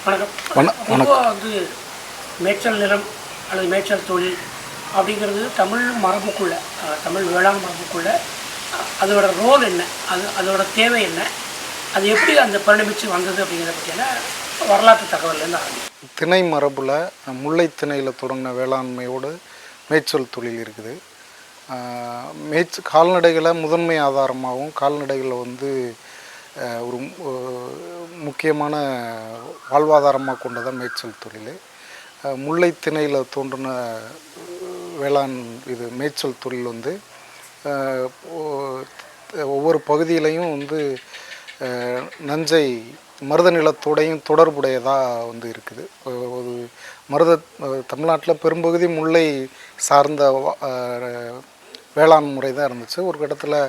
வணக்கம். பொதுவாக வந்து மேய்ச்சல் நிலம் அல்லது மேய்ச்சல் தொழில் அப்படிங்கிறது தமிழ் மரபுக்குள்ளே, தமிழ் வேளாண் மரபுக்குள்ளே அதோட ரோல் என்ன, அதோட தேவை என்ன, அது எப்படி அந்த பரிணமிச்சு வந்தது அப்படிங்கிறத பற்றியான வரலாற்று தகவல்லேருந்து ஆரம்பிக்கும். திணை மரபில் முல்லை திணையில் தொடங்கின வேளாண்மையோடு மேய்ச்சல் தொழில் இருக்குது. கால்நடைகளை முதன்மை ஆதாரமாகவும் கால்நடைகளை வந்து ஒரு முக்கியமான வாழ்வாதாரமாக கொண்டதான் மேய்ச்சல் தொழில். முல்லை திணையில் தோன்றின வேளாண் மேய்ச்சல் தொழில் வந்து ஒவ்வொரு பகுதியிலையும் வந்து நஞ்சை மருத நிலத்தோடையும் தொடர்புடையதாக வந்து இருக்குது. ஒரு தமிழ்நாட்டில் பெரும்பகுதி முல்லை சார்ந்த வேளாண் முறை தான் இருந்துச்சு. ஒரு கட்டத்தில்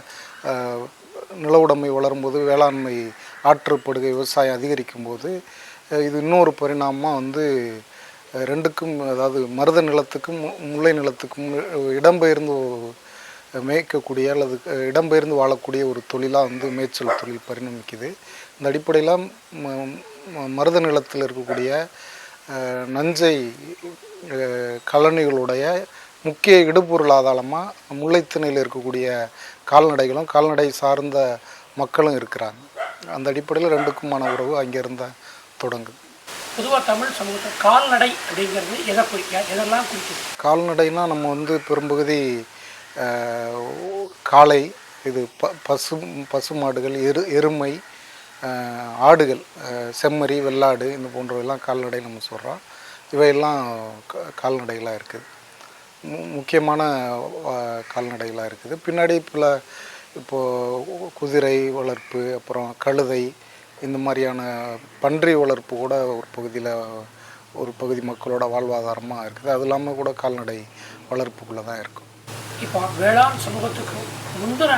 நிலவுடைமை வளரும்போது வேளாண்மை ஆற்றுப்படுகை விவசாயம் அதிகரிக்கும் போது இது இன்னொரு பரிணாமமாக வந்து ரெண்டுக்கும், அதாவது மருத நிலத்துக்கும் முல்லை நிலத்துக்கும் இடம்பெயர்ந்து மேய்க்கக்கூடிய அல்லது இடம்பெயர்ந்து வாழக்கூடிய ஒரு தொழிலாக வந்து மேய்ச்சல் தொழில் பரிணமிக்குது. இந்த அடிப்படையில் மருத நிலத்தில் இருக்கக்கூடிய நஞ்சை கழனிகளுடைய முக்கிய இடுபொருள் ஆதாரமாக முல்லைத்திணையில் இருக்கக்கூடிய கால்நடைகளும் கால்நடை சார்ந்த மக்களும் இருக்கிறாங்க. அந்த அடிப்படையில் ரெண்டுக்குமான உறவு அங்கேருந்து தொடங்குது. பொதுவாக தமிழ் சமூகத்தில் கால்நடை அப்படிங்கிறது எதெல்லாம் குறிக்குது? கால்நடைனா நம்ம வந்து பெரும்பகுதி காளை, இது பசு மாடுகள், எருமை, ஆடுகள், செம்மறி, வெள்ளாடு, இந்த போன்றவெல்லாம் கால்நடை நம்ம சொல்கிறோம். இவையெல்லாம் கால்நடைகளாக இருக்குது, முக்கியமான கால்நடைகளாக இருக்குது. பின்னாடி இப்போது குதிரை வளர்ப்பு, அப்புறம் கழுதை, இந்த மாதிரியான பன்றி வளர்ப்பு கூட ஒரு பகுதி மக்களோட வாழ்வாதாரமாக இருக்குது. அது இல்லாமல் கூட கால்நடை வளர்ப்புக்குள்ளே தான் இருக்கும். இப்போ வேளாண் சமூகத்துக்கு முந்தின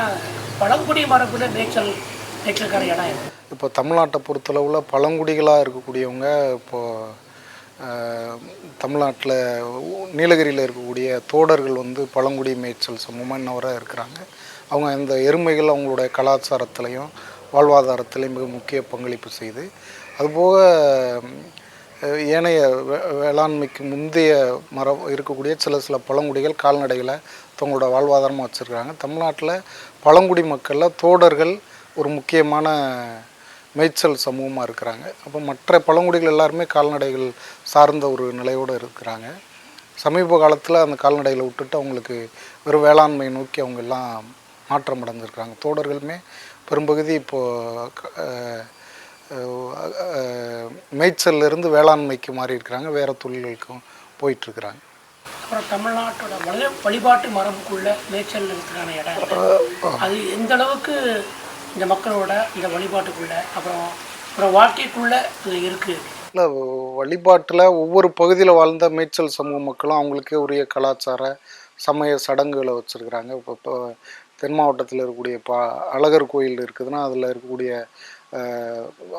பழங்குடி மரபில் மேய்ச்சல்கார இடம். இப்போ தமிழ்நாட்டை பொறுத்தளவில் பழங்குடிகளாக இருக்கக்கூடியவங்க இப்போது தமிழ்நாட்டில் நீலகிரியில் இருக்கக்கூடிய தோடர்கள் வந்து பழங்குடி மேய்ச்சல் சமூகமாக இன்னவராக இருக்கிறாங்க. அவங்க இந்த எருமைகள் அவங்களுடைய கலாச்சாரத்திலையும் வாழ்வாதாரத்திலையும் மிக முக்கிய பங்களிப்பு செய்து, அதுபோக ஏனைய வேளாண்மைக்கு முந்தைய இருக்கக்கூடிய சில பழங்குடிகள் கால்நடைகளை தங்களோட வாழ்வாதாரமாக வச்சுருக்காங்க. தமிழ்நாட்டில் பழங்குடி மக்களில் தோடர்கள் ஒரு முக்கியமான மேய்ச்சல் சமூகமாக இருக்கிறாங்க. அப்போ மற்ற பழங்குடிகள் எல்லாருமே கால்நடைகள் சார்ந்த ஒரு நிலையோடு இருக்கிறாங்க. சமீப காலத்தில் அந்த கால்நடைகளை விட்டுட்டு அவங்களுக்கு வெறும் வேளாண்மையை நோக்கி அவங்க எல்லாம் மாற்றம் அடைஞ்சிருக்கிறாங்க. தோடர்களுமே பெரும்பகுதி இப்போது மேய்ச்சல்லிருந்து வேளாண்மைக்கு மாறி இருக்கிறாங்க, வேறு தொழில்களுக்கும் போயிட்டுருக்குறாங்க. அப்புறம் தமிழ்நாட்டோட வழிபாட்டு மரபுக்குள்ள மேய்ச்சல் இருக்கிறான இடம் அது எந்த அளவுக்கு இந்த மக்களோட இந்த வழிபாட்டுக்குள்ள அப்புறம் வாழ்க்கைக்குள்ளே இருக்குது? இல்லை, வழிபாட்டில் ஒவ்வொரு பகுதியில் வாழ்ந்த மேய்ச்சல் சமூக மக்களும் அவங்களுக்கே உரிய கலாச்சார சமய சடங்குகளை வச்சுருக்கிறாங்க. இப்போ தென் மாவட்டத்தில் இருக்கக்கூடிய அழகர் கோயில் இருக்குதுன்னா அதில் இருக்கக்கூடிய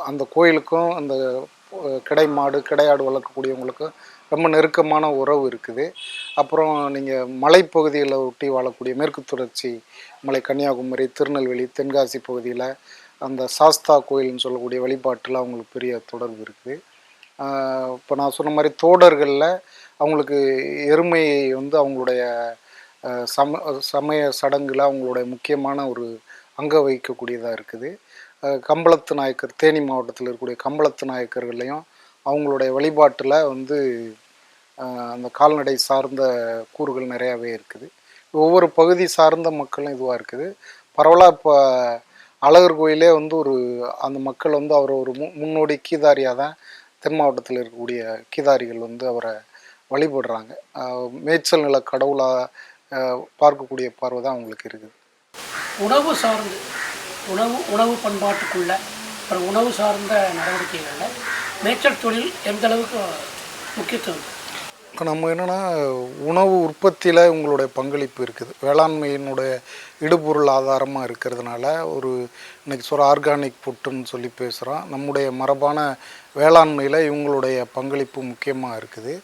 அந்த கோயிலுக்கும் அந்த கிடையாடு வளர்க்கக்கூடியவங்களுக்கும் ரொம்ப நெருக்கமான உறவு இருக்குது. அப்புறம் நீங்கள் மலைப்பகுதிகளை ஒட்டி வாழக்கூடிய மேற்கு தொடர்ச்சி மலை, கன்னியாகுமரி, திருநெல்வேலி, தென்காசி பகுதியில் அந்த சாஸ்தா கோயில்னு சொல்லக்கூடிய வழிபாட்டில் அவங்களுக்கு பெரிய தொடர்பு இருக்குது. இப்போ நான் சொன்ன மாதிரி தோடர்களில் அவங்களுக்கு எருமையை வந்து அவங்களுடைய சமய சடங்கில் அவங்களுடைய முக்கியமான ஒரு அங்க வகிக்கக்கூடியதாக இருக்குது. கம்பளத்து நாயக்கர், தேனி மாவட்டத்தில் இருக்கக்கூடிய கம்பளத்து நாயக்கர்கள்லையும் அவங்களுடைய வழிபாட்டில் வந்து அந்த கால்நடை சார்ந்த கூறுகள் நிறையாவே இருக்குது. ஒவ்வொரு பகுதி சார்ந்த மக்களும் இதுவாக இருக்குது. பரவலாக இப்போ அழகர் கோயிலே வந்து அந்த மக்கள் வந்து அவரை ஒரு முன்னோடி கீதாரியாக தான் தென் மாவட்டத்தில் இருக்கக்கூடிய கீதாரிகள் வந்து அவரை வழிபடுறாங்க. மேய்ச்சல் நில கடவுளாக பார்க்கக்கூடிய பார்வை தான் அவங்களுக்கு இருக்குது. உணவு சார்ந்து உணவு பண்பாட்டுக்குள்ள அப்புறம் உணவு சார்ந்த நடவடிக்கைகளில் மேய்ச்சல் தொழில் எந்த அளவுக்கு முக்கியத்துவம்? இப்போ நம்ம என்னென்னா உணவு உற்பத்தியில் உங்களுடைய பங்களிப்பு இருக்குது. வேளாண்மையினுடைய இடுபொருள் ஆதாரமாக இருக்கிறதுனால இன்றைக்கி ஆர்கானிக் ஃபுட்டுன்னு சொல்லி பேசுகிறோம். நம்முடைய மரபான வேளாண்மையில் இவங்களுடைய பங்களிப்பு முக்கியமாக இருக்குது.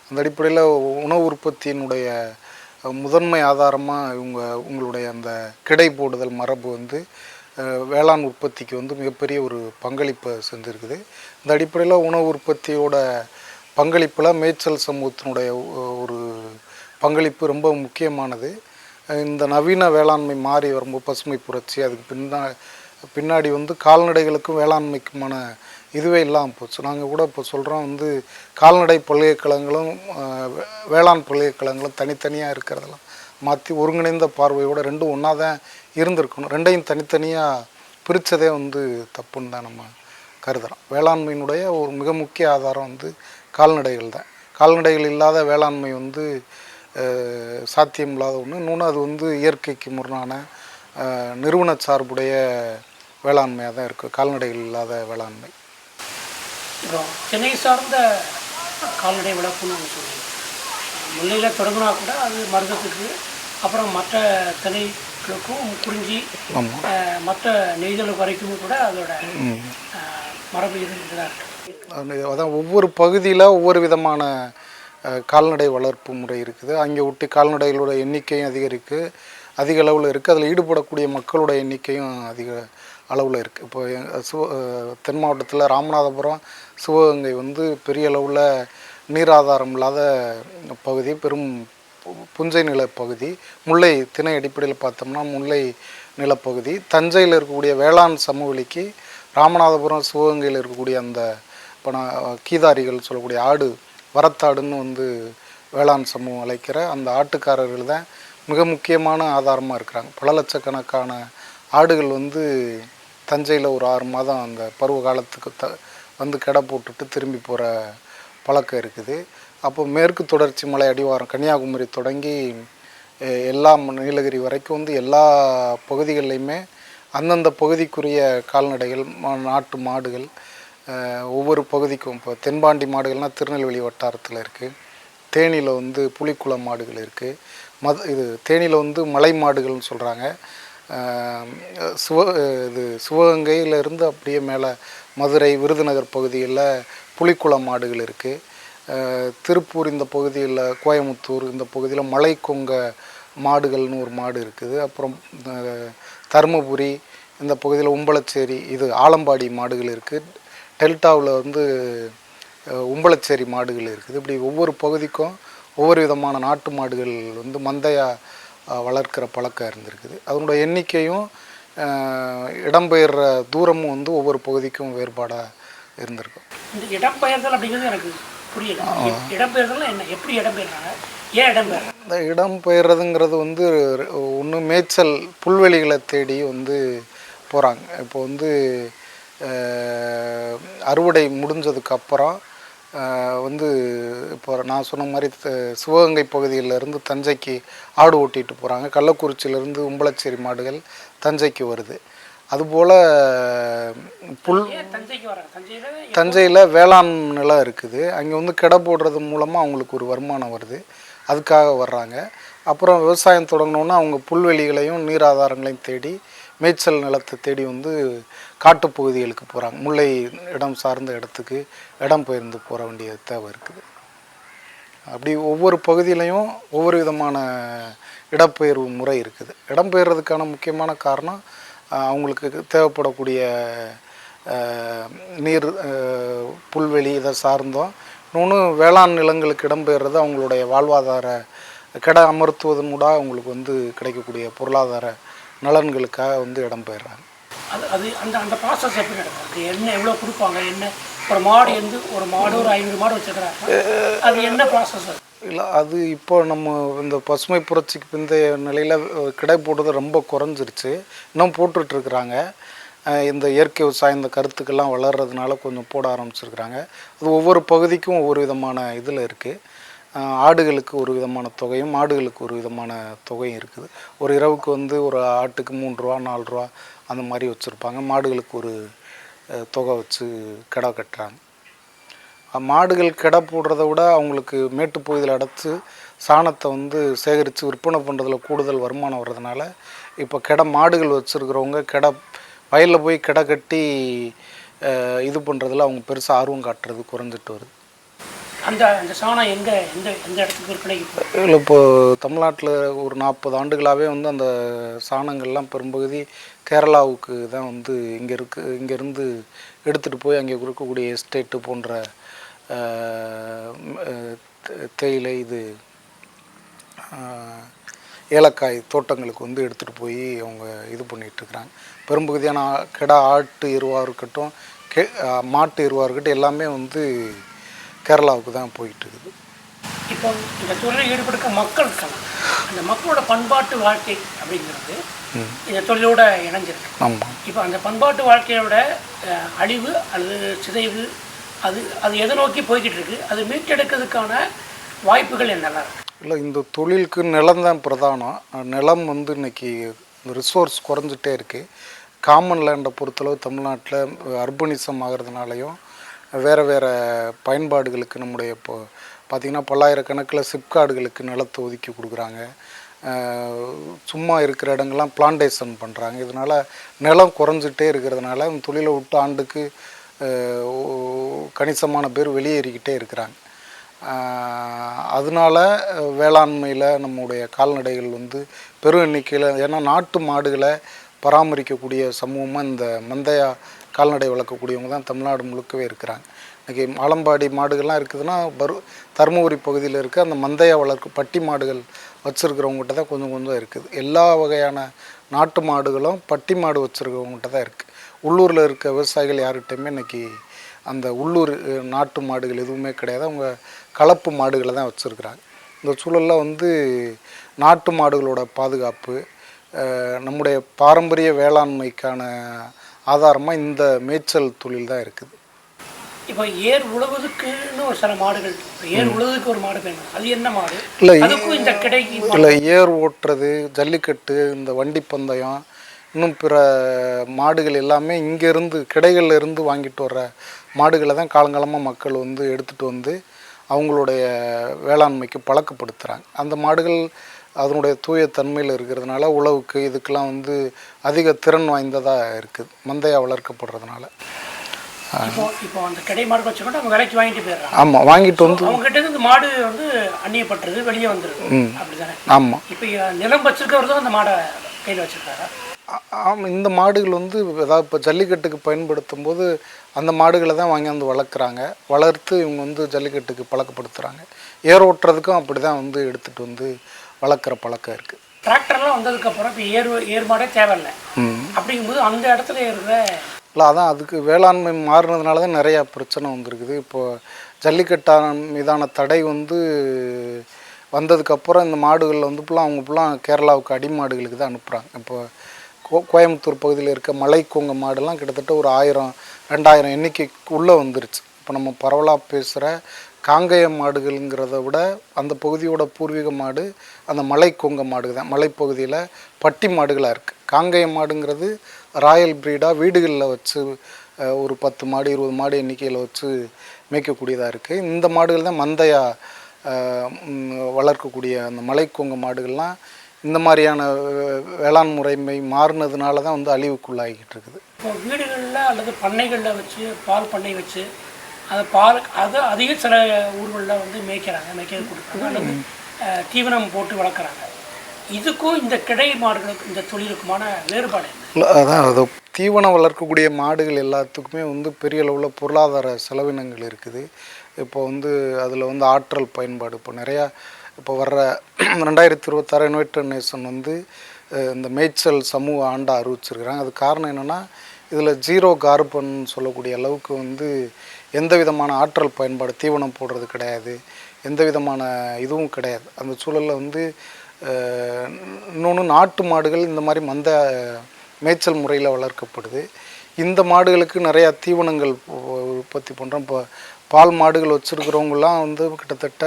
அந்த அடிப்படையில் உணவு உற்பத்தியினுடைய முதன்மை ஆதாரமாக உங்களுடைய அந்த கிடை போடுதல் மரபு வந்து வேளாண் உற்பத்திக்கு வந்து மிகப்பெரிய ஒரு பங்களிப்பை செஞ்சுருக்குது. இந்த அடிப்படையில் உணவு உற்பத்தியோட பங்களிப்பில் மேய்ச்சல் சமூகத்தினுடைய ஒரு பங்களிப்பு ரொம்ப முக்கியமானது. இந்த நவீன வேளாண்மை மாறி வரும்போது பசுமை புரட்சி அதுக்கு பின்னாடி வந்து கால்நடைகளுக்கும் வேளாண்மைக்குமான இதுவே இல்லாமல் போச்சு. நாங்கள் கூட இப்போ சொல்கிறோம் வந்து கால்நடை பல்கலைக்கழகங்களும் வேளாண் பல்கலைக்கழகங்களும் தனித்தனியாக இருக்கிறதெல்லாம் மாற்றி ஒருங்கிணைந்த பார்வையோடு ரெண்டும் ஒன்றா தான் இருந்திருக்கணும். ரெண்டையும் தனித்தனியாக பிரித்ததே வந்து தப்புன்னு தான் நம்ம கருதுகிறோம். வேளாண்மையினுடைய ஒரு மிக முக்கிய ஆதாரம் வந்து கால்நடைகள் தான். கால்நடைகள் இல்லாத வேளாண்மை வந்து சாத்தியம் இல்லாத ஒன்று. இன்னொன்று அது வந்து இயற்கைக்கு முரணான நிறுவன சார்புடைய வேளாண்மையாக தான் இருக்குது, கால்நடைகள் இல்லாத வேளாண்மை. இப்போ சென்னை சார்ந்த கால்நடை வளர்ப்புன்னு ஒன்று சொல்லுங்கள். முல்லையில் தொடங்கினா கூட அது மருந்தத்துக்கு, அப்புறம் மற்ற திணைகளுக்கும் குறிஞ்சி மற்ற நெய்தல் வரைக்கும் கூட அதோட மரபு இருந்துட்டு தான் இருக்குது. அதான் ஒவ்வொரு பகுதியில் ஒவ்வொரு விதமான கால்நடை வளர்ப்பு முறை இருக்குது. அங்கே ஒட்டி கால்நடைகளோட எண்ணிக்கையும் அதிக அளவில் இருக்குது. அதில் ஈடுபடக்கூடிய மக்களோட எண்ணிக்கையும் அதிக அளவில் இருக்குது. இப்போ தென் மாவட்டத்தில் ராமநாதபுரம், சிவகங்கை வந்து பெரிய அளவில் நீராதாரம் இல்லாத பகுதி, பெரும் புஞ்சை நிலப்பகுதி. முல்லை திணை அடிப்படையில் பார்த்தோம்னா முல்லை நிலப்பகுதி. தஞ்சையில் இருக்கக்கூடிய வேளாண் சமவெளிக்கு ராமநாதபுரம், சிவகங்கையில் இருக்கக்கூடிய அந்த இப்போ நான் கீதாரிகள் சொல்லக்கூடிய ஆடு, வரத்தாடுன்னு வந்து வேளாண் சமூகம் அழைக்கிற அந்த ஆட்டுக்காரர்கள் தான் மிக முக்கியமான ஆதாரமாக இருக்கிறாங்க. பல லட்சக்கணக்கான ஆடுகள் வந்து தஞ்சையில் ஒரு 6 மாதம் அந்த பருவ காலத்துக்கு வந்து கெடை போட்டுட்டு திரும்பி போகிற பழக்கம் இருக்குது. அப்போ மேற்கு தொடர்ச்சி மலை அடிவாரம் கன்னியாகுமரி தொடங்கி எல்லா நீலகிரி வரைக்கும் வந்து எல்லா பகுதிகள்லையுமே அந்தந்த பகுதிக்குரிய கால்நடைகள், நாட்டு மாடுகள் ஒவ்வொரு பகுதிக்கும். இப்போ தென்பாண்டி மாடுகள்னால் திருநெல்வேலி வட்டாரத்தில் இருக்குது. தேனியில் வந்து புலிக்குளம் மாடுகள் இருக்குது. இது தேனியில் வந்து மலை மாடுகள்னு சொல்கிறாங்க. சிவகங்கையிலேருந்து அப்படியே மேலே மதுரை, விருதுநகர் பகுதியில் புலிக்குளம் மாடுகள் இருக்குது. திருப்பூர் இந்த பகுதியில், கோயமுத்தூர் இந்த பகுதியில் மலை கொங்க மாடுகள்னு ஒரு மாடு இருக்குது. அப்புறம் தருமபுரி இந்த பகுதியில் உம்பளச்சேரி, இது ஆலம்பாடி மாடுகள் இருக்குது. டெல்டாவில் வந்து உம்பளச்சேரி மாடுகள் இருக்குது. இப்படி ஒவ்வொரு பகுதிக்கும் ஒவ்வொரு விதமான நாட்டு மாடுகள் வந்து மந்தையாக வளர்க்கிற பழக்கம் இருந்திருக்குது. அதனோட எண்ணிக்கையும் இடம்பெயர்ற தூரமும் வந்து ஒவ்வொரு பகுதிக்கும் வேறுபாடாக இருந்திருக்கும். இந்த இடம்பெயர்தல் அப்படிங்கிறது எனக்கு புரியல. இடம்பெயர்தல் என்ன, எப்படி இடம்பெயர்றாங்க, ஏன் இடம்பெயர்? இந்த இடம்பெயர்றதுங்கிறது வந்து ஒன்று மேய்ச்சல் புல்வெளிகளை தேடி வந்து போகிறாங்க. இப்போ வந்து அறுவடை முடிஞ்சதுக்கப்புறம் வந்து இப்போ நான் சொன்ன மாதிரி சிவகங்கை பகுதியிலேருந்து தஞ்சைக்கு ஆடு ஓட்டிகிட்டு போகிறாங்க. கள்ளக்குறிச்சியிலேருந்து உம்பளச்சேரி மாடுகள் தஞ்சைக்கு வருது. அதுபோல் தஞ்சையில் வேளாண் நிலம் இருக்குது. அங்கே வந்து கெடை போடுறது மூலமாக அவங்களுக்கு ஒரு வருமானம் வருது, அதுக்காக வர்றாங்க. அப்புறம் விவசாயம் தொடங்கினோன்னா அவங்க புல்வெளிகளையும் நீர் ஆதாரங்களையும் தேடி மேய்ச்சல் நிலத்தை தேடி வந்து காட்டுப்பகுதிகளுக்கு போகிறாங்க. முல்லை இடம் சார்ந்த இடத்துக்கு இடம் பெயர்ந்து போக வேண்டிய தேவை இருக்குது. அப்படி ஒவ்வொரு பகுதியிலையும் ஒவ்வொரு விதமான இடப்பெயர்வு முறை இருக்குது. இடம்பெயர்றதுக்கான முக்கியமான காரணம் அவங்களுக்கு தேவைப்படக்கூடிய நீர், புல்வெளி இதை சார்ந்தோம். இன்னொன்று வேளாண் நிலங்களுக்கு இடம்பெயர்றது அவங்களுடைய வாழ்வாதார கெடை அமர்த்துவதன் மூலம் அவங்களுக்கு வந்து கிடைக்கக்கூடிய பொருளாதார நலன்களுக்காக வந்து இடம்பெயர்றாங்க. அது அந்த அந்த ப்ராசஸ் எப்படி நடக்கும்? என்ன எவ்வளோ கொடுப்பாங்க? என்ன ஒரு மாடு வந்து ஒரு 500 மாடு வச்சுக்கிறாங்க, அது என்ன ப்ராசஸ்? இல்லை, அது இப்போ நம்ம இந்த பசுமை புரட்சிக்கு பிந்தைய நிலையில் கிடை போடுறது ரொம்ப குறைஞ்சிருச்சு. இன்னும் போட்டுட்ருக்குறாங்க. இந்த இயற்கை விவசாயம் இந்த கருத்துக்கெல்லாம் வளர்கிறதுனால கொஞ்சம் போட ஆரம்பிச்சிருக்கிறாங்க. அது ஒவ்வொரு பகுதிக்கும் ஒவ்வொரு விதமான இதில் இருக்குது. ஆடுகளுக்கு ஒரு விதமான தொகையும் மாடுகளுக்கு ஒரு விதமான தொகையும் இருக்குது. ஒரு இரவுக்கு வந்து ஒரு ஆட்டுக்கு 3 ரூபா 4 ரூபா அந்த மாதிரி வச்சுருப்பாங்க. மாடுகளுக்கு ஒரு தொகை வச்சு கெடை கட்டுறாங்க. மாடுகள் கெடை போடுறத விட அவங்களுக்கு மேட்டுப்பகுதியில் அடைச்சி சாணத்தை வந்து சேகரித்து விற்பனை பண்ணுறதுல கூடுதல் வருமானம் வர்றதுனால இப்போ மாடுகள் வச்சுருக்கிறவங்க வயலில் போய் கெடை கட்டி இது பண்ணுறதுல அவங்க பெருசாக ஆர்வம் காட்டுறது குறைஞ்சிட்டு வருது. அந்த அந்த சாணம் எங்கே எந்த எந்த இடத்துக்கு விற்பனைக்கு போகும்? இல்லை இப்போது தமிழ்நாட்டில் ஒரு 40 ஆண்டுகளாகவே வந்து அந்த சாணங்கள்லாம் பெரும்பகுதி கேரளாவுக்கு தான் வந்து இங்கேருந்து எடுத்துகிட்டு போய் அங்கே இருக்கக்கூடிய எஸ்டேட்டு போன்ற தேயிலை ஏலக்காய் தோட்டங்களுக்கு வந்து எடுத்துகிட்டு போய் அவங்க இது பண்ணிகிட்ருக்குறாங்க. பெரும்பகுதியான ஆட்டு எருவாக இருக்கட்டும், மாட்டு எருவாக இருக்கட்டும், எல்லாமே வந்து கேரளாவுக்கு தான் போயிட்டுருக்குது. இப்போ இந்த தொழிலில் ஈடுபடுக்க மக்கள் இருக்காங்க. அந்த மக்களோட பண்பாட்டு வாழ்க்கை அப்படிங்கிறது இந்த தொழிலோட இணைஞ்சிருக்கு. ஆமாம். இப்போ அந்த பண்பாட்டு வாழ்க்கையோட அழிவு அல்லது சிதைவு அது எதை நோக்கி போய்கிட்டு இருக்கு? அது மீட்டெடுக்கிறதுக்கான வாய்ப்புகள் என்னெல்லாம் இருக்குது? இல்லை, இந்த தொழிலுக்கு நிலம் தான் பிரதானம். நிலம் வந்து இன்றைக்கி ரிசோர்ஸ் குறைஞ்சிட்டே இருக்குது. காமன் லேண்டை பொறுத்தளவு தமிழ்நாட்டில் அர்பனிசம் ஆகிறதுனாலையும் வேறு பயன்பாடுகளுக்கு நம்முடைய இப்போ பார்த்திங்கன்னா பல்லாயிரக்கணக்கில் சிப்காடுகளுக்கு நிலத்தை ஒதுக்கி கொடுக்குறாங்க. சும்மா இருக்கிற இடங்கள்லாம் பிளான்டேஷன் பண்ணுறாங்க. இதனால் நிலம் குறைஞ்சிட்டே இருக்கிறதுனால அந்த தொழிலை விட்டு ஆண்டுக்கு கணிசமான பேர் வெளியேறிக்கிட்டே இருக்கிறாங்க. அதனால் வேளாண்மையில் நம்முடைய கால்நடைகள் வந்து பெரும் எண்ணிக்கையில், ஏன்னா நாட்டு மாடுகளை பராமரிக்கக்கூடிய சமூகமாக இந்த மந்தையா கால்நடை வளர்க்கக்கூடியவங்க தான் தமிழ்நாடு முழுக்கவே இருக்கிறாங்க. இன்றைக்கி ஆலம்பாடி மாடுகள்லாம் இருக்குதுன்னா தருமபுரி பகுதியில் இருக்க அந்த மந்தையா பட்டி மாடுகள் வச்சுருக்கிறவங்ககிட்ட தான் கொஞ்சம் இருக்குது. எல்லா வகையான நாட்டு மாடுகளும் பட்டி மாடு வச்சுருக்கிறவங்ககிட்ட தான் இருக்குது. உள்ளூரில் இருக்க விவசாயிகள் யார்கிட்டையுமே இன்றைக்கி அந்த உள்ளூர் நாட்டு மாடுகள் எதுவுமே கிடையாது. அவங்க கலப்பு மாடுகளை தான் வச்சுருக்குறாங்க. இந்த சூழலில் வந்து நாட்டு மாடுகளோட பாதுகாப்பு நம்முடைய பாரம்பரிய வேளாண்மைக்கான ஆதாரமாக இந்த மேய்ச்சல் தொழில் தான் இருக்குது. இப்போ ஏர் உழவுக்குன்னு ஒரு சில மாடுகள், ஏர் உழவுக்கு ஒரு மாடு வேணும், அது என்ன மாடு? இல்லை, அதுக்கும் இந்த கிடைக்கு இல்லை, ஏர் ஓட்டுறது, ஜல்லிக்கட்டு, இந்த வண்டி பந்தயம், இன்னும் பிற மாடுகள் எல்லாமே இங்கேருந்து கிடைகளில் இருந்து வாங்கிட்டு வர்ற மாடுகளை தான் காலங்காலமாக மக்கள் வந்து எடுத்துகிட்டு வந்து அவங்களுடைய வேளாண்மைக்கு பழக்கப்படுத்துகிறாங்க. அந்த மாடுகள் அதனுடைய தூய தன்மையில் இருக்கிறதுனால உழவுக்கு இதுக்கெல்லாம் வந்து அதிக திறன் வாய்ந்ததாக இருக்குது மந்தையா வளர்க்கப்படுறதுனால. இப்போ அந்த கடை மாடு வச்சுக்கிட்டு அவங்க விலைக்கு வாங்கிட்டு போயிடுறாங்க. ஆமாம், வாங்கிட்டு வந்து அவங்ககிட்ட இந்த மாடு வந்து அந்நியப்பட்டுறது வெளியே வந்துடுது. அப்படிதானே? ஆமாம். இப்போ நிலம் வச்சிருக்கிறது அந்த மாடை கையில் வச்சுருக்காரா? ஆமாம். இந்த மாடுகள் வந்து ஏதாவது இப்போ ஜல்லிக்கட்டுக்கு பயன்படுத்தும் போது அந்த மாடுகளை தான் வாங்கி வந்து வளர்க்குறாங்க. வளர்த்து இவங்க வந்து ஜல்லிக்கட்டுக்கு பழக்கப்படுத்துகிறாங்க. ஏர் ஓட்டுறதுக்கும் அப்படி தான் வந்து எடுத்துகிட்டு வந்து வளர்க்குற பழக்கம் இருக்குது. டிராக்டர்லாம் வந்ததுக்கப்புறம் இப்போ ஏர் மாடே தேவையில்லை. அப்படிங்கும்போது அந்த இடத்துல இருக்கிற இல்லை, அதான் அதுக்கு வேளாண்மை மாறினதுனால தான் நிறையா பிரச்சனை வந்திருக்குது. இப்போது ஜல்லிக்கட்டான மீதான தடை வந்து வந்ததுக்கப்புறம் இந்த மாடுகளில் வந்து அவங்க கேரளாவுக்கு அடிமாடுகளுக்கு தான் அனுப்புகிறாங்க. இப்போ கோயம்புத்தூர் பகுதியில் இருக்க மலை கொங்க மாடுலாம் கிட்டத்தட்ட ஒரு 1000-2000 எண்ணிக்கைக்கு உள்ளே வந்துருச்சு. இப்போ நம்ம பரவலாக பேசுகிற காங்கேய மாடுகள்ங்கிறத விட அந்த பகுதியோட பூர்வீக மாடு அந்த மலை கொங்க மாடு தான். மலைப்பகுதியில் பட்டி மாடுகளாக இருக்குது. காங்கேய மாடுங்கிறது ராயல் ப்ரீடாக வீடுகளில் வச்சு ஒரு 10 மாடு 20 மாடு எண்ணிக்கையில் வச்சு மேய்க்கக்கூடியதாக இருக்குது. இந்த மாடுகள் தான் மந்தையா வளர்க்கக்கூடிய அந்த மலை கொங்க மாடுகள்லாம் இந்த மாதிரியான வேளாண் முறைமை மாறினதுனால தான் வந்து அழிவுக்குள்ளாகிட்டு இருக்குது. இப்போ வீடுகளில் அல்லது பண்ணைகளில் வச்சு பால் பண்ணை வச்சு அதை அதிக சில ஊர்களில் வந்து மேய்க்க கொடுக்குறாங்க அல்லது தீவனம் போட்டு வளர்க்குறாங்க. இதுக்கும் இந்த கிடை மாடுகளுக்கு இந்த தொழிலுக்குமான வேறுபாடு இல்லை, அதான் அது தீவனம் வளர்க்கக்கூடிய மாடுகள் எல்லாத்துக்குமே வந்து பெரிய அளவில் பொருளாதார செலவினங்கள் இருக்குது. இப்போ வந்து அதில் வந்து ஆற்றல் பயன்பாடு இப்போ வர்ற 2026 யுனைடெட் நேஷன் வந்து இந்த மேய்ச்சல் சமூக ஆண்டாக அறிவிச்சிருக்கிறாங்க. அது காரணம் என்னென்னா இதில் 0 கார்பன் சொல்லக்கூடிய அளவுக்கு வந்து எந்த விதமான ஆற்றல் பயன்பாடு, தீவனம் போடுறது கிடையாது, எந்த விதமான இதுவும் கிடையாது. அந்த சூழலில் வந்து இன்னொன்று நாட்டு மாடுகள் இந்த மாதிரி மேய்ச்சல் முறையில் வளர்க்கப்படுது. இந்த மாடுகளுக்கு நிறையா தீவனங்கள் உற்பத்தி பண்ணுறோம். இப்போ பால் மாடுகள் வச்சுருக்கிறவங்களாம் வந்து கிட்டத்தட்ட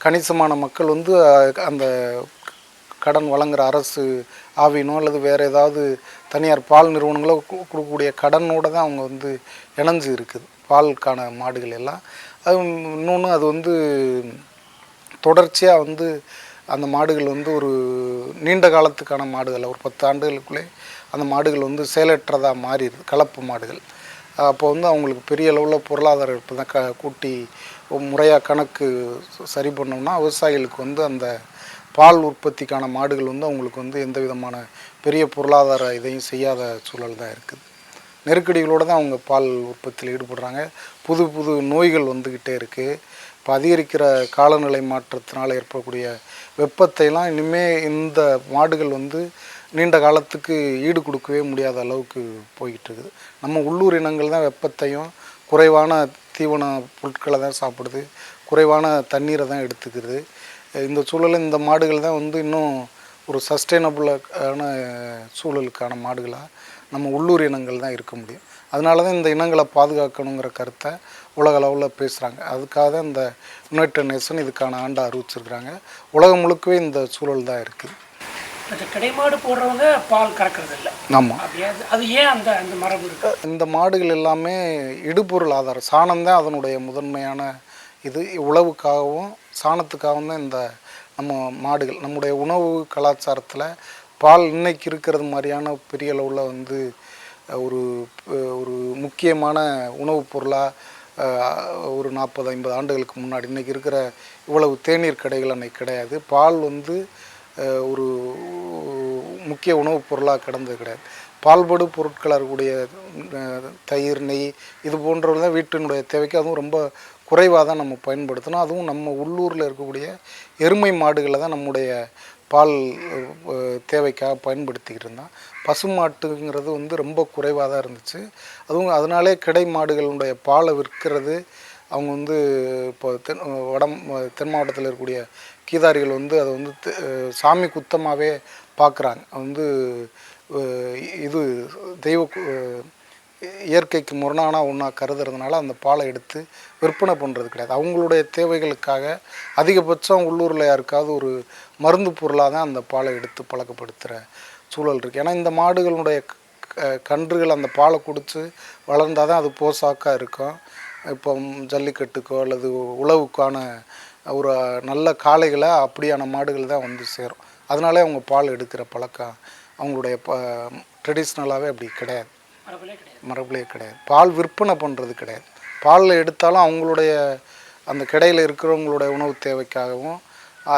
கணிசமான மக்கள் வந்து அந்த கடன் வழங்குகிற அரசு ஆவினோ அல்லது வேறு ஏதாவது தனியார் பால் நிறுவனங்களோ கொடுக்கக்கூடிய கடனோடு தான் அவங்க வந்து இணைஞ்சு இருக்குது பாலுக்கான மாடுகள் எல்லாம். அது இன்னொன்று அது வந்து தொடர்ச்சியாக வந்து அந்த மாடுகள் வந்து ஒரு நீண்ட காலத்துக்கான மாடுகள், ஒரு 10 ஆண்டுகளுக்குள்ளே அந்த மாடுகள் வந்து செயலற்றதாக மாறிடுது. கலப்பு மாடுகள் அப்போ வந்து அவங்களுக்கு பெரிய அளவில் பொருளாதார இழப்பு தான் கூட்டி முறையாக கணக்கு சரி பண்ணோம்னா விவசாயிகளுக்கு வந்து அந்த பால் உற்பத்திக்கான மாடுகள் வந்து அவங்களுக்கு வந்து எந்த விதமான பெரிய பொருளாதார இதையும் செய்யாத சூழல் தான் இருக்குது. நெருக்கடிகளோடு தான் அவங்க பால் உற்பத்தியில் ஈடுபடுறாங்க. புது புது நோய்கள் வந்துக்கிட்டே இருக்குது. இப்போ அதிகரிக்கிற காலநிலை மாற்றத்தினால் ஏற்படக்கூடிய வெப்பத்தைலாம் இனிமேல் இந்த மாடுகள் வந்து நீண்ட காலத்துக்கு ஈடு கொடுக்கவே முடியாத அளவுக்கு போய்கிட்டு இருக்குது. நம்ம உள்ளூர் இனங்கள் தான் வெப்பத்தையும் குறைவான தீவன பொருட்களை தான் சாப்பிடுது, குறைவான தண்ணீரை தான் எடுத்துக்கிறது. இந்த சூழலில் இந்த மாடுகள் தான் வந்து இன்னும் ஒரு சஸ்டைனபுளான சூழலுக்கான மாடுகளாக நம்ம உள்ளூர் இனங்கள் தான் இருக்க முடியும். அதனால தான் இந்த இனங்களை பாதுகாக்கணுங்கிற கருத்தை உலக அளவில் பேசுகிறாங்க. அதுக்காக தான் இந்த யுனைடெட் நேஷன் இதுக்கான ஆண்டை அறிவிச்சிருக்கிறாங்க. உலகம் முழுக்கவே இந்த சூழல் தான் இருக்குது. இந்த கிடைமாடு போடுறவங்க பால் கறக்கிறது இல்லை. ஆமாம், அது ஏன் அந்த அந்த மரபு இருக்கு? இந்த மாடுகள் எல்லாமே இடுபொருள் ஆதாரம். சாணம் தான் அதனுடைய முதன்மையான இது. உழவுக்காகவும் சாணத்துக்காகவும் தான் இந்த நம்ம மாடுகள். நம்முடைய உணவு கலாச்சாரத்தில் பால் இன்னைக்கு இருக்கிறது மாதிரியான பெரிய அளவில் வந்து ஒரு ஒரு முக்கியமான உணவுப் பொருளாக ஒரு 40-50 ஆண்டுகளுக்கு முன்னாடி இன்றைக்கி இருக்கிற இவ்வளவு தேநீர் கடைகள் அன்றைக்கி கிடையாது. பால் வந்து ஒரு முக்கிய உணவுப் பொருளாக கிடந்தது கிடையாது. பால்படு பொருட்களாக இருக்கக்கூடிய தயிர், நெய் இது போன்றவை தான் வீட்டினுடைய தேவைக்கு அதுவும் ரொம்ப குறைவாக தான் நம்ம பயன்படுத்தணும். அதுவும் நம்ம உள்ளூரில் இருக்கக்கூடிய எருமை மாடுகளை தான் நம்முடைய பால் தேவைக்காக பயன்படுத்திக்கிட்டு இருந்தான். பசுமாட்டுங்கிறது வந்து ரொம்ப குறைவாக தான் இருந்துச்சு. அதுவும் அதனாலே கிடை மாடுகளுடைய பாலை விற்கிறது அவங்க வந்து இப்போ தென் மாவட்டத்தில் இருக்கக்கூடிய கீதாரிகள் வந்து அதை வந்து சாமி குத்தமாகவே பார்க்குறாங்க. வந்து இது தெய்வ இயற்கைக்கு முரணான ஒன்றா கருதுறதுனால அந்த பாலை எடுத்து விற்பனை பண்ணுறது கிடையாது. அவங்களுடைய தேவைகளுக்காக அதிகபட்சம் உள்ளூரில் யாருக்காவது ஒரு மருந்து பொருளாக தான் அந்த பாலை எடுத்து பழக்கப்படுத்துகிற சூழல் இருக்குது. ஏன்னா இந்த மாடுகளுடைய கன்றுகள் அந்த பாலை குடித்து வளர்ந்தால் தான் அது போசாக்காக இருக்கும். இப்போ ஜல்லிக்கட்டுக்கோ அல்லது உழவுக்கான ஒரு நல்ல காளைகளை அப்படியான மாடுகள் தான் வந்து சேரும். அதனாலே அவங்க பால் எடுக்கிற பழக்கம் அவங்களுடைய ட்ரெடிஷ்னலாகவே அப்படி கிடையாது, மரபுலே கிடையாது. பால் விற்பனை பண்ணுறது கிடையாது. பாலில் எடுத்தாலும் அவங்களுடைய அந்த கடையில் இருக்கிறவங்களுடைய உணவு தேவைக்காகவும்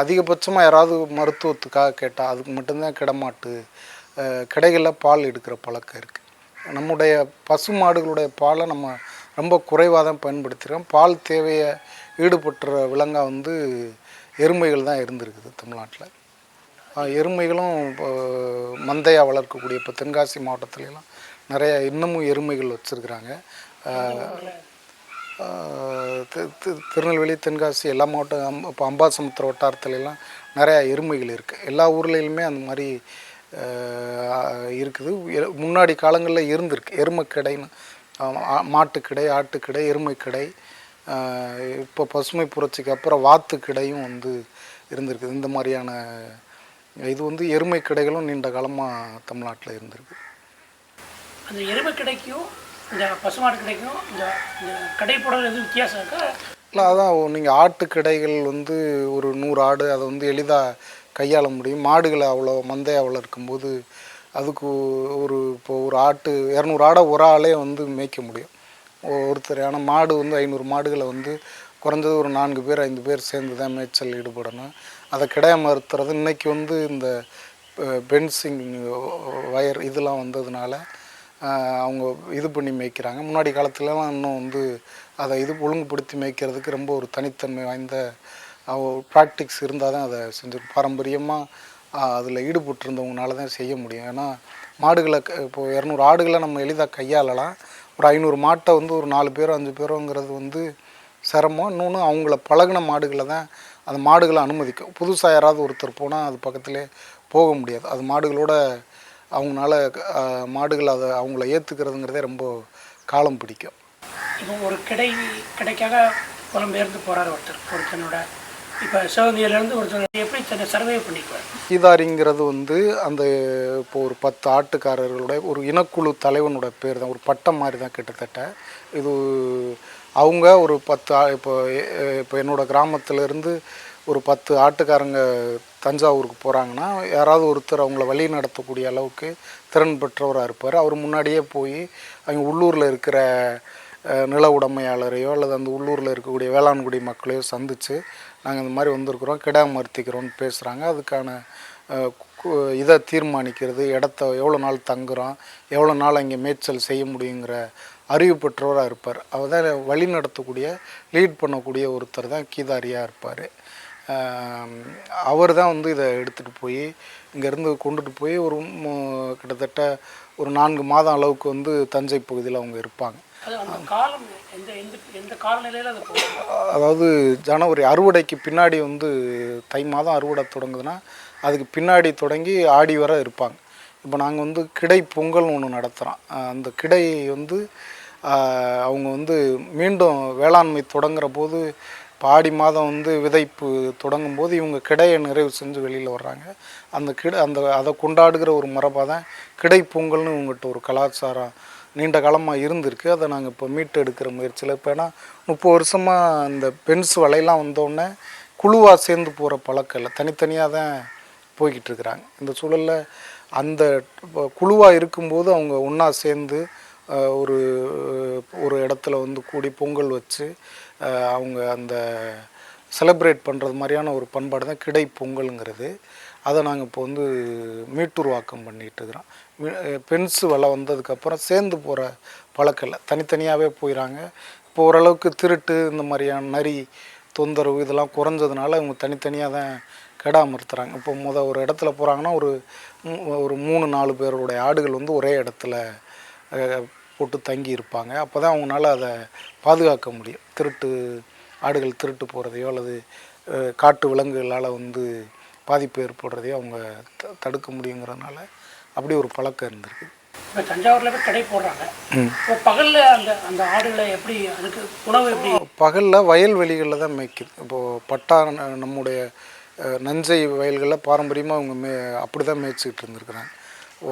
அதிகபட்சமாக யாராவது மருத்துவத்துக்காக கேட்டால் அதுக்கு மட்டும்தான் கிடமாட்டு கடைகளில் பால் எடுக்கிற பழக்கம் இருக்குது. நம்முடைய பசு மாடுகளுடைய பாலை நம்ம ரொம்ப குறைவாக தான் பயன்படுத்துகிறோம். பால் தேவையை ஈடுபட்டுற விலங்காக வந்து எருமைகள் தான் இருந்திருக்குது தமிழ்நாட்டில். எருமைகளும் இப்போ மந்தையாக வளர்க்கக்கூடிய இப்போ தென்காசி மாவட்டத்துலலாம் நிறைய இன்னமும் எருமைகள் வச்சுருக்குறாங்க. திருநெல்வேலி, தென்காசி எல்லா மாவட்டம் இப்போ அம்பாசமுத்திர வட்டாரத்துலலாம் நிறையா எருமைகள் இருக்குது. எல்லா ஊர்லேயுமே அந்த மாதிரி இருக்குது. முன்னாடி காலங்களில் இருந்திருக்கு எருமைக்கடைன்னு, மாட்டுக்கடை, ஆட்டுக்கடை, எருமைக்கடை. இப்போ பசுமை புரட்சிக்கு அப்புறம் வாத்துக்கடையும் வந்து இருந்திருக்குது. இந்த மாதிரியான இது வந்து எருமை கடைகளும் நீண்ட காலமாக தமிழ்நாட்டில் இருந்திருக்கு. அந்த எருமை கிடைக்கும் இந்த பசுமாட்டு கிடைக்கும் இந்த கடை போடுறது எதுவும் வித்தியாசம் இருக்கா? இல்லை, அதான் நீங்கள் ஆட்டுக்கடைகள் வந்து ஒரு 100 ஆடு அதை வந்து எளிதாக கையாள முடியும். மாடுகளை அவ்வளோ மந்தையாக வளர்க்கும்போது அதுக்கு இப்போ ஒரு 200 ஆடை ஒரு ஆளே வந்து மேய்க்க முடியும் ஒருத்தர். ஆனால் மாடு வந்து 500 மாடுகளை வந்து குறைஞ்சது ஒரு 4 பேர் 5 பேர் சேர்ந்து தான் மேய்ச்சல் ஈடுபடணும். அதை கிடையா மறுத்துறது. இன்றைக்கி வந்து இந்த பென்சிங் வயர் இதெல்லாம் வந்ததுனால அவங்க இது பண்ணி மேய்க்கிறாங்க. முன்னாடி காலத்துலலாம் இன்னும் வந்து அதை ஒழுங்குபடுத்தி மேய்க்கிறதுக்கு ரொம்ப ஒரு தனித்தன்மை வாய்ந்த ப்ராக்டிக்ஸ் இருந்தால் தான் அதை செஞ்சு பாரம்பரியமாக அதில் ஈடுபட்டிருந்தவங்கனால தான் செய்ய முடியும். ஏன்னா மாடுகளை இப்போது 200 ஆடுகளை நம்ம எளிதாக கையாளலாம். ஒரு 500 மாட்டை வந்து ஒரு 4 பேரோ 5 பேரோங்கிறது வந்து சிரமம். இன்னொன்று அவங்கள பழகின மாடுகளை தான் அந்த மாடுகளை அனுமதிக்கும். புதுசாக யாராவது ஒருத்தர் போனால் அது பக்கத்துலேயே போக முடியாது. அது மாடுகளோட அவங்களால மாடுகள் அதை அவங்கள ஏற்றுக்கிறதுங்கிறதே ரொம்ப காலம் பிடிக்கும். இப்போ ஒரு கிடைக்காக புலம்பெயர்ந்து போகிறார் ஒருத்தனோட இப்போ சிவகங்கையிலேருந்து ஒருத்தர் எப்படி தன்னை சர்வே பண்ணிக்குவார்? கீதாரிங்கிறது வந்து அந்த இப்போ ஒரு 10 ஆட்டுக்காரர்களுடைய ஒரு இனக்குழு தலைவனோட பேர் தான், ஒரு பட்டம் மாதிரி தான் கிட்டத்தட்ட. இது அவங்க ஒரு 10 இப்போ என்னோடய கிராமத்திலேருந்து ஒரு 10 ஆட்டுக்காரங்க தஞ்சாவூருக்கு போகிறாங்கன்னா யாராவது ஒருத்தர் அவங்கள வழி நடத்தக்கூடிய அளவுக்கு திறன் பெற்றவராக இருப்பார். அவர் முன்னாடியே போய் அவங்க உள்ளூரில் இருக்கிற நில உடைமையாளரையோ அல்லது அந்த உள்ளூரில் இருக்கக்கூடிய வேளாண்குடி மக்களையோ சந்தித்து நாங்கள் இந்த மாதிரி வந்திருக்கிறோம், கிடா மறுத்திக்கிறோன்னு பேசுகிறாங்க. அதுக்கான இதை தீர்மானிக்கிறது, இடத்த எவ்வளோ நாள் தங்குறோம், எவ்வளோ நாள் அங்கே மேய்ச்சல் செய்ய முடியுங்கிற அறிவு பெற்றவராக இருப்பார். அவர் தான் வழி நடத்தக்கூடிய லீட் பண்ணக்கூடிய ஒருத்தர் தான் கீதாரியாக இருப்பார். அவர் தான் வந்து இதை எடுத்துகிட்டு போய் இங்கேருந்து கொண்டுட்டு போய் ஒரு கிட்டத்தட்ட ஒரு 4 மாதம் அளவுக்கு வந்து தஞ்சை பகுதியில் அவங்க இருப்பாங்க. அதாவது ஜனவரி அறுவடைக்கு பின்னாடி வந்து தை மாதம் அறுவடை தொடங்குதுன்னா அதுக்கு பின்னாடி தொடங்கி ஆடி வரை இருப்பாங்க. இப்போ நாங்கள் வந்து கிடை பொங்கல்னு ஒன்று நடத்துகிறோம். அந்த கிடை வந்து அவங்க வந்து மீண்டும் வேளாண்மை தொடங்குற போது இப்போ ஆடி மாதம் வந்து விதைப்பு தொடங்கும் போது இவங்க கிடையை நிறைவு செஞ்சு வெளியில் வர்றாங்க. அந்த அதை கொண்டாடுகிற ஒரு மரபாக தான் கிடை பொங்கல்னு இவங்ககிட்ட ஒரு கலாச்சாரம் நீண்ட காலமாக இருந்திருக்கு. அதை நாங்கள் இப்போ மீட்டு எடுக்கிற முயற்சியில் இப்போ ஏன்னா 30 வருஷமாக இந்த பென்ஸ் வலையெல்லாம் வந்தோடனே குழுவாக சேர்ந்து போகிற பழக்கம் இல்லை, தனித்தனியாக தான் போய்கிட்டு இருக்கிறாங்க. இந்த சூழலில் அந்த குழுவாக இருக்கும்போது அவங்க ஒன்றா சேர்ந்து ஒரு ஒரு இடத்துல வந்து கூடி பொங்கல் வச்சு அவங்க அந்த செலிப்ரேட் பண்ணுறது மாதிரியான ஒரு பண்பாடு தான் கிடை பொங்கலுங்கிறது. அதை நாங்கள் இப்போ வந்து மீட்டுருவாக்கம் பண்ணிகிட்டு இருக்கிறோம். பென்ஸு வலை வந்ததுக்கப்புறம் சேர்ந்து போகிற பழக்கம் இல்லை, தனித்தனியாகவே போயிடறாங்க. இப்போ ஓரளவுக்கு திருட்டு இந்த மாதிரியான நரி தொந்தரவு இதெல்லாம் குறைஞ்சதுனால அவங்க தனித்தனியாக தான் கெடா மறுத்துறாங்க. இப்போ ஒரு இடத்துல போகிறாங்கன்னா ஒரு 3-4 பேருடைய ஆடுகள் வந்து ஒரே இடத்துல போட்டு தங்கி இருப்பாங்க. அப்போ தான் அவங்களால அதை பாதுகாக்க முடியும். ஆடுகள் திருட்டு போகிறதையோ அல்லது காட்டு விலங்குகளால் வந்து பாதிப்பு ஏற்படுறதையோ அவங்க தடுக்க முடியுங்கிறதுனால அப்படி ஒரு பழக்கம் இருந்திருக்கு. இப்போ தஞ்சாவூரில் போய் கடை போடுறாங்க. இப்போ பகலில் அந்த ஆடுகளை எப்படி, அதுக்கு உணவு எப்படி? பகலில் வயல்வெளிகளில் தான் மேய்க்குது. இப்போது நம்முடைய நஞ்சை வயல்களில் பாரம்பரியமாக அவங்க அப்படி தான் மேய்ச்சிக்கிட்டு இருந்திருக்கிறாங்க.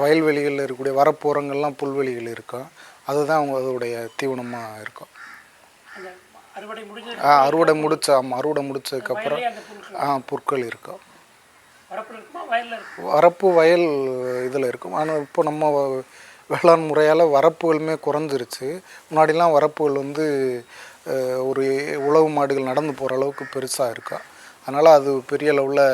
வயல்வெளிகளில் இருக்கக்கூடிய வரப்போரங்கள்லாம் புல்வெளிகள் இருக்கும், அதுதான் அவங்க அதோடைய தீவனமாக இருக்கும். அறுவடை முடிச்சதுக்கப்புறம் புற்கள் இருக்கும், வரப்பு வயல் இதில் இருக்கும். ஆனால் இப்போ நம்ம வேளாண் முறையால் வரப்புகளுமே குறைஞ்சிருச்சு. முன்னாடிலாம் வரப்புகள் வந்து ஒரு உழவு மாடுகள் நடந்து போகிற அளவுக்கு பெருசாக இருக்கும். அதனால் அது பெரிய அளவில்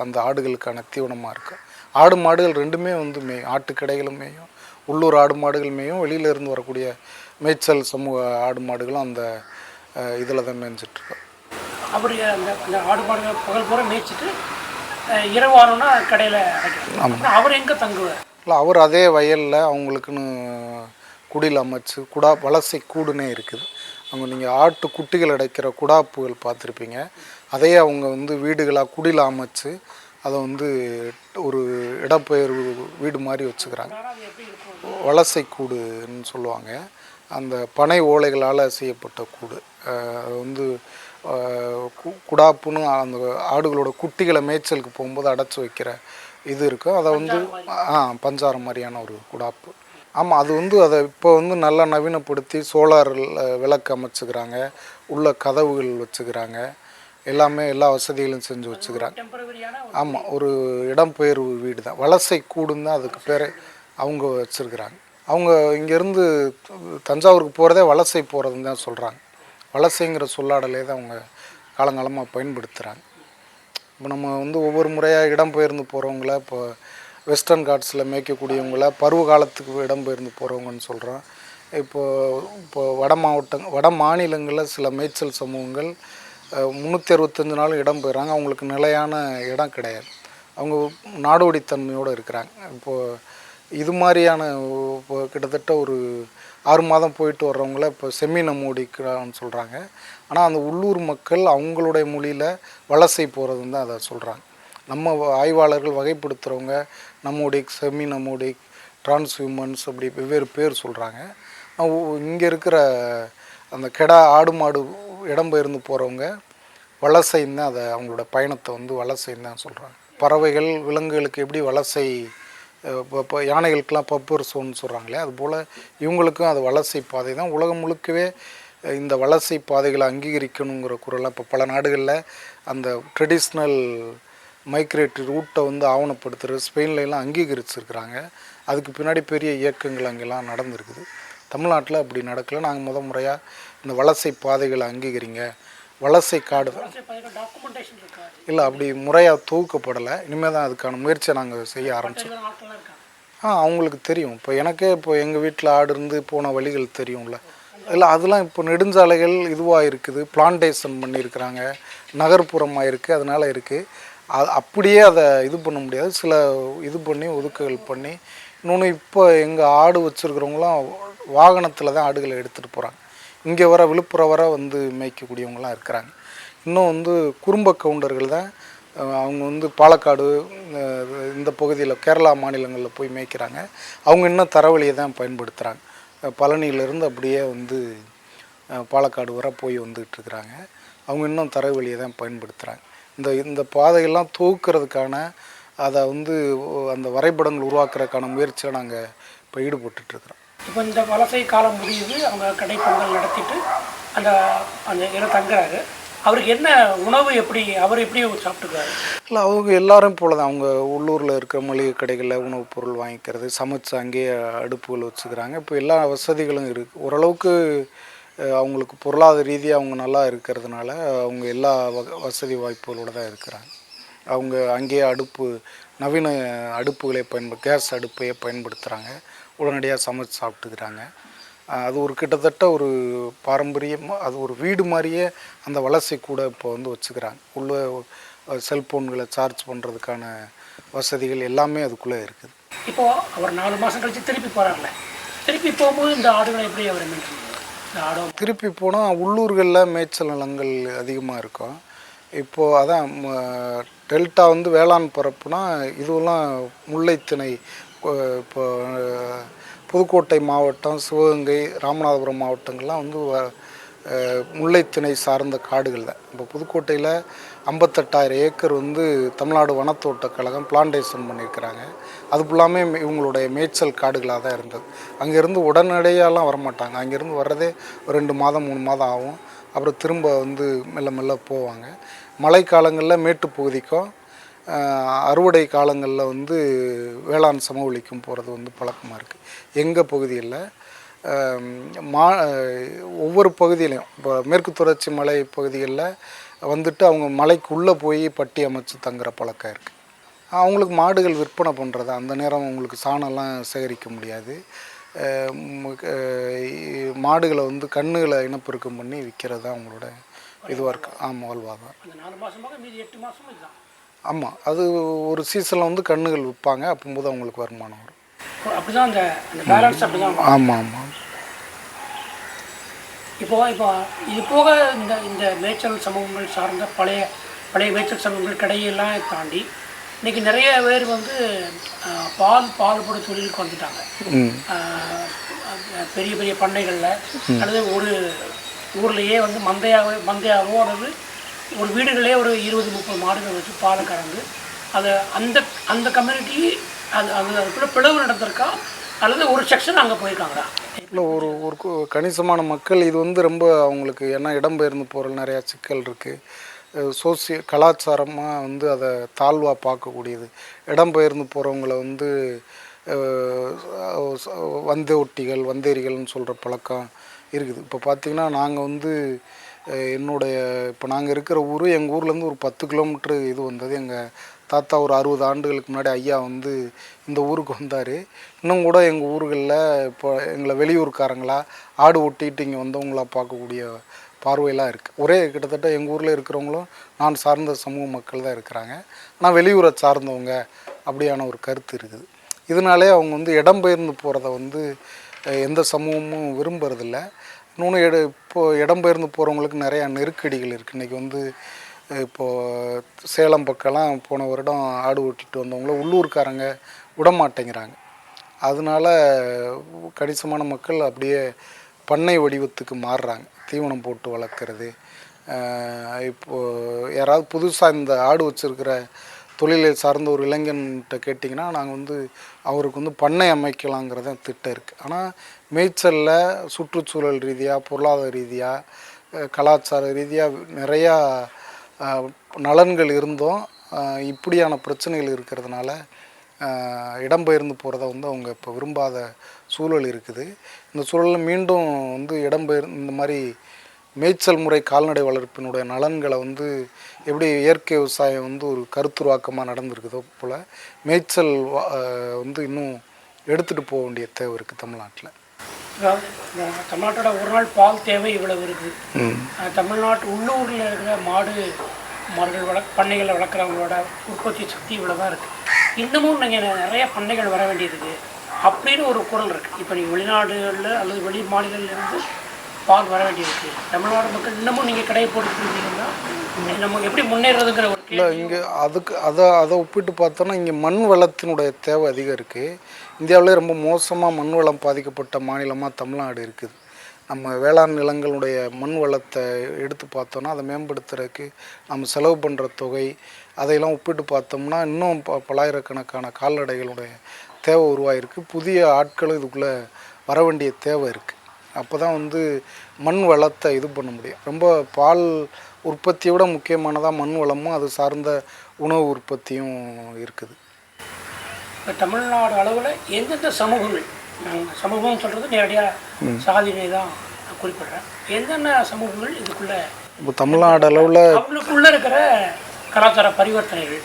அந்த ஆடுகளுக்கான தீவனமாக இருக்கும். ஆடு மாடுகள் ரெண்டுமே வந்து ஆட்டுக்கடைகளும் மேயும், உள்ளூர் ஆடு மாடுகள் மேயும், வெளியில் இருந்து வரக்கூடிய மேய்ச்சல் சமூக ஆடு மாடுகளும் அந்த இதில் தான் மேய்ஞ்சிட்ருக்கோம். அப்படி அந்த ஆடு மாடுகள் பகல் பூரா மேய்ச்சிட்டு இரவானோன்னா கடையில் அடைக்கிறோம். அவர் எங்கே தங்குவார்? இல்லை, அவர் அதே வயலில் அவங்களுக்குன்னு குடில் அமைச்சு வலசை கூடுனே இருக்குது. அவங்க நீங்கள் ஆட்டு குட்டிகள் அடைக்கிற குடாப்புகள் பார்த்துருப்பீங்க. அதையே அவங்க வந்து வீடுகளாக குடில் அமைச்சு அதை வந்து ஒரு இடப்பெயர்வு வீடு மாதிரி வச்சுக்கிறாங்க. வலசை கூடுன்னு சொல்லுவாங்க. அந்த பனை ஓலைகளால் செய்யப்பட்ட கூடு. அது வந்து குடாப்புன்னு அந்த ஆடுகளோட குட்டிகளை மேய்ச்சலுக்கு போகும்போது அடைச்சி வைக்கிற இது இருக்கும். அதை வந்து பஞ்சாரம் மாதிரியான ஒரு குடாப்பு. ஆமாம், அது வந்து அதை இப்போ வந்து நல்லா நவீனப்படுத்தி சோலார் விளக்கு அமைச்சுக்கிறாங்க, உள்ள கதவுகள் வச்சுக்கிறாங்க, எல்லா வசதிகளும் செஞ்சு வச்சுக்கிறாங்க. ஆமாம், ஒரு இடம்பெயர்வு வீடு தான், வலசை கூடுன்னு தான் அதுக்கு பேர் அவங்க வச்சுருக்கிறாங்க. அவங்க இங்கேருந்து தஞ்சாவூருக்கு போகிறதே வலசை போகிறதுன்னு தான் சொல்கிறாங்க. வலசைங்கிற சொல்லாடலே தான் அவங்க காலங்காலமாக பயன்படுத்துகிறாங்க. இப்போ நம்ம வந்து ஒவ்வொரு முறையாக இடம்பெயர்ந்து போகிறவங்கள இப்போ வெஸ்டர்ன் காட்ஸில் மேய்க்கக்கூடியவங்கள பருவ காலத்துக்கு இடம்பெயர்ந்து போகிறவங்கன்னு சொல்கிறோம். இப்போ வட மாநிலங்களில் சில மேய்ச்சல் சமூகங்கள் 365 நாள் இடம்பெயர்றாங்க. அவங்களுக்கு நிலையான இடம் கிடையாது, அவங்க நாடோடித்தன்மையோடு இருக்கிறாங்க. இப்போது இது மாதிரியான இப்போ கிட்டத்தட்ட ஒரு 6 மாதம் போயிட்டு வர்றவங்கள இப்போ செமி நமோடிக்கிறான்னு சொல்கிறாங்க. ஆனால் அந்த உள்ளூர் மக்கள் அவங்களுடைய மொழியில் வலசை போகிறதுன்னு தான் அதை சொல்கிறாங்க. நம்ம ஆய்வாளர்கள் வகைப்படுத்துகிறவங்க நமோடிக், செமி நமோடிக், டிரான்ஸ்ஹியூமன்ஸ் அப்படி வெவ்வேறு பேர் சொல்கிறாங்க. இங்கே இருக்கிற அந்த ஆடு மாடு இடம்பெயர்ந்து போகிறவங்க வலசைன்னு தான் அதை அவங்களோட பயணத்தை வந்து வலசைன்னு தான் சொல்கிறாங்க. பறவைகள் விலங்குகளுக்கு எப்படி வலசை, இப்போ யானைகளுக்கெல்லாம் பப்பர் சோன்னு சொல்கிறாங்களே, அதுபோல் இவங்களுக்கும் அது வலசை பாதை தான். உலகம் முழுக்கவே இந்த வலசை பாதைகளை அங்கீகரிக்கணுங்கிற குரலாக இப்போ பல நாடுகளில் அந்த ட்ரெடிஷ்னல் மைக்ரேட்டரி ரூட்டை வந்து ஆவணப்படுத்துகிற ஸ்பெயின்லாம் அங்கீகரிச்சிருக்கிறாங்க. அதுக்கு பின்னாடி பெரிய இயக்கங்கள் அங்கெல்லாம் நடந்திருக்குது. தமிழ்நாட்டில் அப்படி நடக்கலை. நாங்கள் முறையாக இந்த வலசை பாதைகளை அங்கீகரிங்க, வலசை காடு இல்லை அப்படி முறையாக தொகுக்கப்படலை. இனிமேல் தான் அதுக்கான முயற்சியை நாங்கள் செய்ய ஆரம்பித்தோம். அவங்களுக்கு தெரியும். இப்போ எனக்கே இப்போ எங்கள் வீட்டில் ஆடு இருந்து போன வழிகள் தெரியும்ல. இல்லை அதெல்லாம் இப்போ நெடுஞ்சாலைகள் இதுவாக இருக்குது, பிளான்டேஷன் பண்ணியிருக்கிறாங்க, நகர்ப்புறமாக இருக்குது, அதனால் இருக்குது. அப்படியே அதை இது பண்ண முடியாது. சில இது பண்ணி ஒதுக்குகள் பண்ணி இன்னொன்று இப்போ எங்கள் ஆடு வச்சுருக்கிறவங்களாம் வாகனத்தில் தான் ஆடுகளை எடுத்துகிட்டு போகிறாங்க. இங்கே வர விழுப்புரம் வர வந்து மேய்க்கக்கூடியவங்களாம் இருக்கிறாங்க. இன்னும் வந்து குறும்ப கவுண்டர்கள் தான் அவங்க வந்து பாலக்காடு இந்த பகுதியில் கேரளா மாநிலங்களில் போய் மேய்க்கிறாங்க. அவங்க இன்னும் தரவழியை தான் பயன்படுத்துகிறாங்க. பழனியிலேருந்து அப்படியே வந்து பாலக்காடு வர போய் வந்துகிட்ருக்குறாங்க. அவங்க இன்னும் தரவழியை தான் பயன்படுத்துகிறாங்க. இந்த பாதையெல்லாம் தொகுக்கிறதுக்கான அதை வந்து அந்த வரைபடங்கள் உருவாக்குறதுக்கான முயற்சியை நாங்கள் இப்போ ஈடுபட்டுருக்குறோம். இப்போ இந்த வலசை காலம் முடியுது, அவங்க கடைப்பொங்கல் நடத்திட்டு அந்த அந்த இடம் தங்குறாரு. அவருக்கு என்ன உணவு, அவர் எப்படி சாப்பிட்டுக்கிறாரு? இல்லை அவங்க எல்லாரும் போல தான். அவங்க உள்ளூரில் இருக்கிற மளிகை கடைகளில் உணவுப் பொருள் வாங்கிக்கிறது, சமைச்சு அங்கேயே அடுப்புகள் வச்சுக்கிறாங்க. இப்போ எல்லா வசதிகளும் இருக்குது. ஓரளவுக்கு அவங்களுக்கு பொருளாதார ரீதியாக அவங்க நல்லா இருக்கிறதுனால அவங்க எல்லா வசதி வாய்ப்புகளோடு தான் இருக்கிறாங்க. அவங்க அங்கேயே நவீன அடுப்புகளை கேஸ் அடுப்பையே பயன்படுத்துகிறாங்க. உடனடியாக சமைச்சு சாப்பிட்டுக்கிறாங்க. அது ஒரு கிட்டத்தட்ட ஒரு பாரம்பரியமாக அது ஒரு வீடு மாதிரியே அந்த வலசை கூட இப்போ வந்து வச்சுக்கிறாங்க. உள்ள செல்ஃபோன்களை சார்ஜ் பண்ணுறதுக்கான வசதிகள் எல்லாமே அதுக்குள்ளே இருக்குது. இப்போது அவர் 4 மாதம் கழித்து திருப்பி போகிறாங்களே, திருப்பி போகும்போது இந்த ஆடுகளை எப்படி அவர் மெயின்டைன்? திருப்பி போனால் உள்ளூர்களில் மேய்ச்சல் நிலங்கள் அதிகமாக இருக்கும். இப்போது அதான் டெல்டா வந்து வேளாண் பரப்புனா இதுவெல்லாம் முல்லைத்திணை. இப்போ புதுக்கோட்டை மாவட்டம், சிவகங்கை, ராமநாதபுரம் மாவட்டங்கள்லாம் வந்து முல்லைத்திணை சார்ந்த காடுகள் தான். இப்போ புதுக்கோட்டையில் 58,000 ஏக்கர் வந்து தமிழ்நாடு வனத்தோட்ட கழகம் பிளான்டேஷன் பண்ணியிருக்கிறாங்க. அது ஃபுல்லாமே இவங்களுடைய மேய்ச்சல் காடுகளாக தான் இருந்தது. அங்கேருந்து உடனடியாலாம் வரமாட்டாங்க. அங்கேருந்து வர்றதே ஒரு 2 மாதம் 3 மாதம் ஆகும். அப்புறம் திரும்ப வந்து மெல்ல மெல்ல போவாங்க. மழை காலங்களில் மேட்டுப்பகுதிக்கும், அறுவடை காலங்களில் வந்து வேளாண் சமவெளிக்கும் போகிறது வந்து பழக்கமாக இருக்குது. எங்கள் பகுதியில் ஒவ்வொரு பகுதியிலையும் இப்போ மேற்கு தொடர்ச்சி மலை பகுதிகளில் வந்துட்டு அவங்க மலைக்குள்ளே போய் பட்டி அமைச்சு தங்குற பழக்கம் இருக்குது. அவங்களுக்கு மாடுகள் விற்பனை பண்ணுறது அந்த நேரம் அவங்களுக்கு சாணம்லாம் சேகரிக்க முடியாது. மாடுகளை வந்து கண்ணுகளை இனப்பெருக்கம் பண்ணி விற்கிறது தான் அவங்களோட இதுவாக இருக்குது. ஆமாம், வாழ்வாதாரம். ஆமாம், அது ஒரு சீசனில் வந்து கண்ணுகள் விற்பாங்க. அப்போது அவங்களுக்கு வருமானம் வரும். ஆமாம் ஆமாம். இப்போ இது போக இந்த மேய்ச்சல் சமூகங்கள் சார்ந்த பழைய மேய்ச்சல் சமூகங்கள் கடையெல்லாம் தாண்டி இன்றைக்கி நிறைய பேர் வந்து பால்பட தொழிலுக்கு வந்துட்டாங்க. பெரிய பெரிய பண்ணைகளில் அல்லது ஒரு ஊர்லேயே வந்து மந்தையாகவோ அல்லது ஒரு வீடுகளே ஒரு 20-30 மாடுகள் வச்சு பாலை கறந்து அதை அந்த கம்யூனிட்டி அதுக்குள்ளே பிளவு நடந்திருக்கா அல்லது ஒரு செக்ஷன் அங்கே போயிருக்காங்களா? இல்லை, ஒரு கணிசமான மக்கள் இது வந்து ரொம்ப அவங்களுக்கு ஏன்னா இடம்பெயர்ந்து போகிற நிறையா சிக்கல் இருக்குது. கலாச்சாரமாக வந்து அதை தாழ்வாக பார்க்கக்கூடியது. இடம்பெயர்ந்து போகிறவங்கள வந்து வந்தேரிகள்னு சொல்கிற பழக்கம் இருக்குது. இப்போ பார்த்திங்கன்னா நாங்கள் வந்து இப்போ நாங்கள் இருக்கிற எங்கள் ஊர்லேருந்து ஒரு 10 கிலோமீட்ரு இது வந்தது. எங்கள் தாத்தா ஒரு 60 ஆண்டுகளுக்கு முன்னாடி ஐயா வந்து இந்த ஊருக்கு வந்தார். இன்னும் கூட எங்கள் ஊர்களில் இப்போ எங்களை வெளியூர்காரங்களா ஆடு ஓட்டிகிட்டு இங்கே வந்தவங்களா பார்க்கக்கூடிய பார்வையெல்லாம் இருக்குது. ஒரே கிட்டத்தட்ட எங்கள் ஊரில் இருக்கிறவங்களும் நான் சார்ந்த சமூக மக்கள் தான் இருக்கிறாங்க. ஆனால் வெளியூரை சார்ந்தவங்க அப்படியான ஒரு கருத்து இருக்குது. இதனாலே அவங்க வந்து இடம்பெயர்ந்து போகிறத வந்து எந்த சமூகமும் விரும்புறதில்ல. இன்னொன்று இப்போது இடம்பெயர்ந்து போகிறவங்களுக்கு நிறையா நெருக்கடிகள் இருக்குது. இன்றைக்கி வந்து இப்போது சேலம் பக்கம்லாம் போன வருடம் ஆடு ஓட்டிகிட்டு வந்தவங்கள உள்ளூர்காரங்க விடமாட்டேங்கிறாங்க. அதனால கணிசமான மக்கள் அப்படியே பண்ணை வடிவத்துக்கு மாறுறாங்க. தீவனம் போட்டு வளர்க்குறது. இப்போது யாராவது புதுசாக இந்த ஆடு வச்சுருக்கிற தொழிலை சார்ந்த ஒரு இளைஞன்கிட்ட கேட்டிங்கன்னா நாங்கள் வந்து அவருக்கு வந்து பண்ணை அமைக்கலாங்கிறத திட்டம் இருக்குது. ஆனால் மேய்ச்சலில் சுற்றுச்சூழல் ரீதியாக, பொருளாதார ரீதியாக, கலாச்சார ரீதியாக நிறையா நலன்கள் இருந்தும் இப்படியான பிரச்சனைகள் இருக்கிறதுனால இடம்பெயர்ந்து போகிறத வந்து அவங்க இப்போ விரும்பாத சூழல் இருக்குது. இந்த சூழலில் மீண்டும் வந்து இந்த மாதிரி மேய்ச்சல் முறை கால்நடை வளர்ப்பினுடைய நலன்களை வந்து எப்படி இயற்கை விவசாயம் வந்து ஒரு கருத்துருவாக்கமாக நடந்திருக்குதோ போல் மேய்ச்சல் வந்து இன்னும் எடுத்துகிட்டு போக வேண்டிய தேவை இருக்குது தமிழ்நாட்டில். அதாவது தமிழ்நாட்டோட ஒரு நாள் பால் தேவை இவ்வளவு இருக்குது. தமிழ்நாட்டு உள்ளூரில் இருக்கிற மாடுகள் பண்ணைகளை வளர்க்குறவங்களோட உற்பத்தி சக்தி இவ்வளோ தான் இருக்குது. இன்னமும் நீங்கள் நிறைய பண்ணைகள் வர வேண்டியதுக்கு அப்படின்னு ஒரு குரல் இருக்குது. இப்போ நீங்கள் வெளிநாடுகளில் அல்லது வெளி மாநிலங்களிலிருந்து பால் வர வேண்டியிருக்கு. தமிழ்நாடு மக்கள் இன்னமும் நீங்கள் கடையை போட்டுருந்தீங்கன்னா நம்ம எப்படி முன்னேறதுங்கிற ஒரு இல்லை. இங்கே அதை ஒப்பிட்டு பார்த்தோன்னா இங்கே மண் வளத்தினுடைய தேவை அதிகம் இருக்குது. இந்தியாவிலே ரொம்ப மோசமாக மண் வளம் பாதிக்கப்பட்ட மாநிலமாக தமிழ்நாடு இருக்குது. நம்ம வேளாண் நிலங்களுடைய மண் வளத்தை எடுத்து பார்த்தோன்னா அதை மேம்படுத்துறதுக்கு நம்ம செலவு பண்ணுற தொகை அதையெல்லாம் ஒப்பிட்டு பார்த்தோம்னா இன்னும் பல்லாயிரக்கணக்கான கால்நடைகளுடைய தேவை உருவாகிருக்கு. புதிய ஆட்களும் இதுக்குள்ளே வர வேண்டிய தேவை இருக்குது. அப்போ தான் வந்து மண் வளத்தை இது பண்ண முடியும். ரொம்ப பால் உற்பத்தியை விட முக்கியமானதாக மண் வளமும் அது சார்ந்த உணவு உற்பத்தியும் இருக்குது. இப்போ தமிழ்நாடு அளவில் எந்தெந்த சமூகம் சொல்கிறது நேரடியாக சாதினை தான் நான் குறிப்பிட்றேன். என்னென்ன சமூகங்கள் இதுக்குள்ளே இப்போ தமிழ்நாடு அளவில் அவங்களுக்குள்ளே இருக்கிற கலாச்சார பரிவர்த்தனைகள்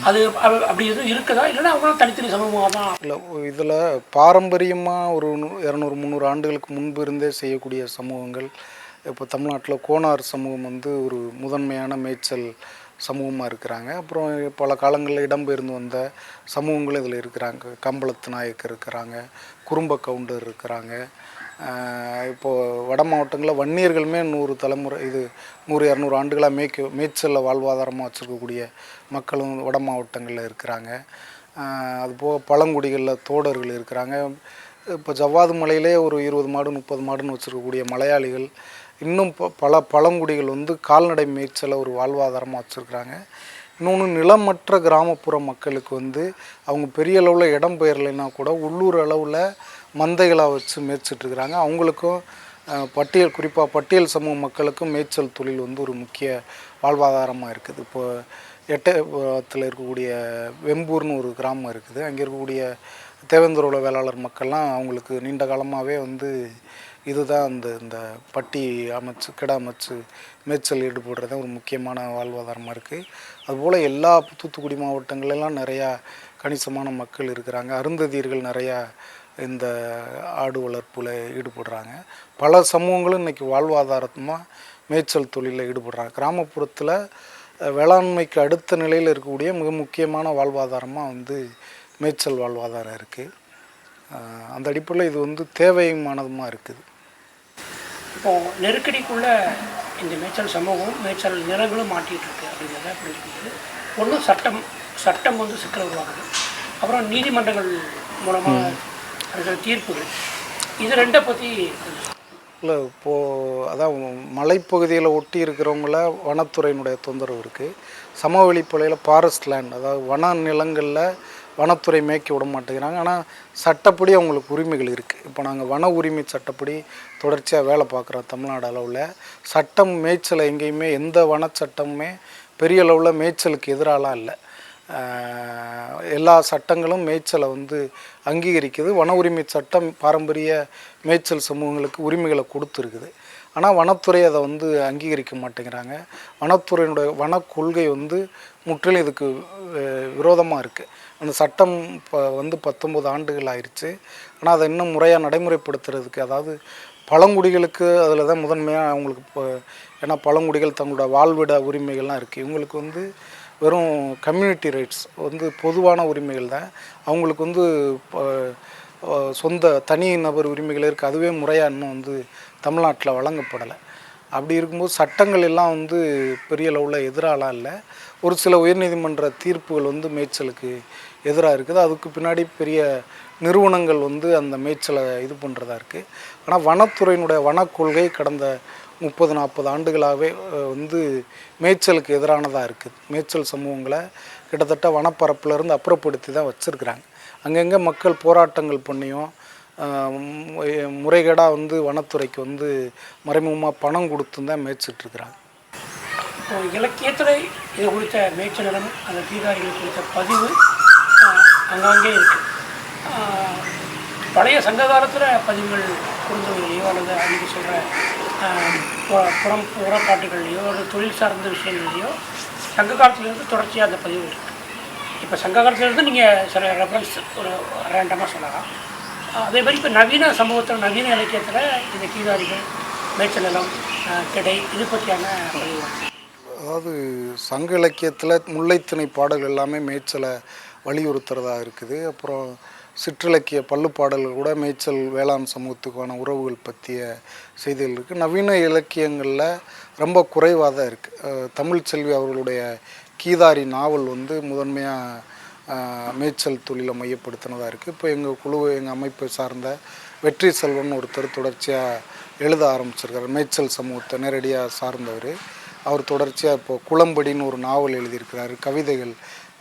அது அப்படி எதுவும் இருக்குதா, இல்லைன்னா அவங்களும் தனித்தனி சமூகமாக தான்? இல்லை, இதில் பாரம்பரியமாக ஒரு 200-300 ஆண்டுகளுக்கு முன்பு இருந்தே செய்யக்கூடிய சமூகங்கள் இப்போ தமிழ்நாட்டில் கோனார் சமூகம் வந்து ஒரு முதன்மையான மேய்ச்சல் சமூகமாக இருக்கிறாங்க. அப்புறம் பல காலங்களில் இடம்பெயர்ந்து வந்த சமூகங்களும் இதில் இருக்கிறாங்க. கம்பளத்து நாயக்கர் இருக்கிறாங்க, குறும்ப கவுண்டர் இருக்கிறாங்க. இப்போது வட மாவட்டங்களில் வன்னியர்களுமே 100 தலைமுறை 100-200 ஆண்டுகளாக மேய்ச்சலில் வாழ்வாதாரமாக வச்சுருக்கக்கூடிய மக்களும் வட மாவட்டங்களில் இருக்கிறாங்க. அதுபோக பழங்குடிகளில் தோடர்கள் இருக்கிறாங்க. இப்போ ஜவ்வாது மலையிலே ஒரு 20 மாடு 30 மாடுன்னு வச்சுருக்கக்கூடிய மலையாளிகள், இன்னும் பல பழங்குடிகள் வந்து கால்நடை மேய்ச்சலை ஒரு வாழ்வாதாரமாக வச்சுருக்குறாங்க. இன்னொன்று, நிலமற்ற கிராமப்புற மக்களுக்கு வந்து அவங்க பெரிய அளவில் இடம் பெயரலைன்னா கூட உள்ளூர் அளவில் மந்தைகளாக வச்சு மேய்ச்சிட்ருக்குறாங்க. அவங்களுக்கும் குறிப்பாக பட்டியல் சமூக மக்களுக்கும் மேய்ச்சல் தொழில் வந்து ஒரு முக்கிய வாழ்வாதாரமாக இருக்குது. இப்போது எட்டயபுரத்தில் இருக்கக்கூடிய வெம்பூர்னு ஒரு கிராமம் இருக்குது. அங்கே இருக்கக்கூடிய தேவேந்திரோட வேளாளர் மக்கள்லாம் அவங்களுக்கு நீண்ட காலமாகவே வந்து இதுதான் இந்த பட்டி அமைச்சு கிட அமைச்சு மேய்ச்சல் ஈடுபடுறது ஒரு முக்கியமான வாழ்வாதாரமாக இருக்குது. அதுபோல் எல்லா தூத்துக்குடி மாவட்டங்களெல்லாம் நிறையா கணிசமான மக்கள் இருக்கிறாங்க. அருந்ததியர்கள் நிறையா இந்த ஆடு வளர்ப்பில் ஈடுபடுறாங்க. பல சமூகங்களும் இன்றைக்கி வாழ்வாதாரமாக மேய்ச்சல் தொழிலில் ஈடுபடுறாங்க. கிராமப்புறத்தில் வேளாண்மைக்கு அடுத்த நிலையில் இருக்கக்கூடிய மிக முக்கியமான வாழ்வாதாரமாக வந்து மேய்ச்சல் வாழ்வாதாரம் இருக்குது. அந்த அடிப்படையில் இது வந்து தேவையானதுமாக இருக்குது. இப்போது நெருக்கடிக்குள்ளே இந்த மேய்ச்சல் சமூகம் மேய்ச்சல் நிலங்களும் மாட்டிகிட்டு இருக்கு அப்படிங்கிறத புரிஞ்சுக்கிட்டு, ஒன்றும் சட்டம் வந்து சிக்கல் உருவாகுது, அப்புறம் நீதிமன்றங்கள் மூலமாக இருக்கிற தீர்ப்புகள், இது ரெண்டை பற்றி இல்லை. இப்போது அதான் மலைப்பகுதியில் ஒட்டி இருக்கிறவங்கள வனத்துறையினுடைய தொந்தரவு இருக்குது. சமவெளிப்பகுதியில் ஃபாரஸ்ட் லேண்ட், அதாவது வன நிலங்களில் வனத்துறை மேய்க்க விட மாட்டேங்கிறாங்க. ஆனால் சட்டப்படி அவங்களுக்கு உரிமைகள் இருக்குது. இப்போ நாங்கள் வன உரிமை சட்டப்படி தொடர்ச்சியாக வேலை பார்க்குறோம். தமிழ்நாடு அளவில் சட்டம் மேய்ச்சலை எங்கேயுமே எந்த வன சட்டமுமே பெரிய அளவில் மேய்ச்சலுக்கு எதிராலாம் இல்லை. எல்லா சட்டங்களும் மேய்ச்சலை வந்து அங்கீகரிக்குது. வன உரிமை சட்டம் பாரம்பரிய மேய்ச்சல் சமூகங்களுக்கு உரிமைகளை கொடுத்துருக்குது. ஆனால் வனத்துறை அதை வந்து அங்கீகரிக்க மாட்டேங்கிறாங்க. வனத்துறையினுடைய வன கொள்கை வந்து முற்றிலும் இதுக்கு விரோதமாக இருக்குது. அந்த சட்டம் இப்போ வந்து 19 ஆண்டுகள் ஆயிடுச்சு. ஆனால் அதை இன்னும் முறையாக நடைமுறைப்படுத்துறதுக்கு, அதாவது பழங்குடிகளுக்கு அதில் தான் முதன்மையாக அவங்களுக்கு இப்போ, ஏன்னா பழங்குடிகள் தங்களோட வாழ்விட உரிமைகள்லாம் இருக்குது. இவங்களுக்கு வந்து வெறும் கம்யூனிட்டி ரைட்ஸ் வந்து பொதுவான உரிமைகள் தான். அவங்களுக்கு வந்து சொந்த தனி நபர் உரிமைகள் இருக்குது. அதுவே முறையாக இன்னும் வந்து தமிழ்நாட்டில் வழங்கப்படலை. அப்படி இருக்கும்போது சட்டங்கள் எல்லாம் வந்து பெரிய அளவில் எதிராலாம் இல்லை. ஒரு சில உயர்நீதிமன்ற தீர்ப்புகள் வந்து மேய்ச்சலுக்கு எதிராக இருக்குது. அதுக்கு பின்னாடி பெரிய நிறுவனங்கள் வந்து அந்த மேய்ச்சலை இது பண்ணுறதா இருக்குது. ஆனால் வனத்துறையினுடைய வனக்கொள்கை கடந்த 30-40 ஆண்டுகளாகவே வந்து மேய்ச்சலுக்கு எதிரானதாக இருக்குது. மேய்ச்சல் சமூகங்களை கிட்டத்தட்ட வனப்பரப்புலேருந்து அப்புறப்படுத்தி தான் வச்சுருக்குறாங்க. அங்கங்கே மக்கள் போராட்டங்கள் பண்ணியும் முறைகேடாக வந்து வனத்துறைக்கு வந்து மறைமுகமாக பணம் கொடுத்து தான் மேய்ச்சிட்ருக்குறாங்க. இப்போ இலக்கியத்தில் இது குறித்த மேய்ச்சல் நிலம் அந்த கீதாரிகள் குறித்த பதிவு அங்கங்கே இருக்குது. பழைய சங்க காலத்தில் பதிவுகள் குறுந்தொகையிலையோ அல்லது அன்றைக்கி சொல்கிற புறப்பாட்டுகள்லையோ அல்லது தொழில் சார்ந்த விஷயங்கள்லையோ சங்க காலத்துலேருந்து தொடர்ச்சியாக அந்த பதிவு இருக்குது. இப்போ சங்க காலத்துலேருந்து நீங்கள் சில ரெஃபரன்ஸ் ஒரு ரேண்டமாக சொல்லலாம். அதே மாதிரி இப்போ நவீன சமூகத்தில் நவீன இலக்கியத்தில் இந்த கீதாரிகள் மேய்ச்சல் நிலம் கிடை இது பற்றியான பதிவு. அதாவது சங்க இலக்கியத்தில் முல்லைத்திணை பாடல்கள் எல்லாமே மேய்ச்சலை வலியுறுத்துறதா இருக்குது. அப்புறம் சிற்றிலக்கிய பள்ளுப்பாடல்கள் கூட மேய்ச்சல் வேளாண் சமூகத்துக்கான உறவுகள் பற்றிய செய்திகள் இருக்குது. நவீன இலக்கியங்களில் ரொம்ப குறைவாக தான் இருக்குது. தமிழ்ச்செல்வி அவர்களுடைய கீதாரி நாவல் வந்து முதன்மையாக மேய்ச்சல் தொழிலை மையப்படுத்தினதாக இருக்குது. இப்போ எங்கள் குழு எங்கள் அமைப்பை சார்ந்த வெற்றி செல்வன் ஒருத்தர் தொடர்ச்சியாக எழுத ஆரம்பிச்சிருக்கார். மேய்ச்சல் சமூகத்தை நேரடியாக சார்ந்தவர். அவர் தொடர்ச்சியாக இப்போது குளம்படின்னு ஒரு நாவல் எழுதியிருக்கிறாரு. கவிதைகள்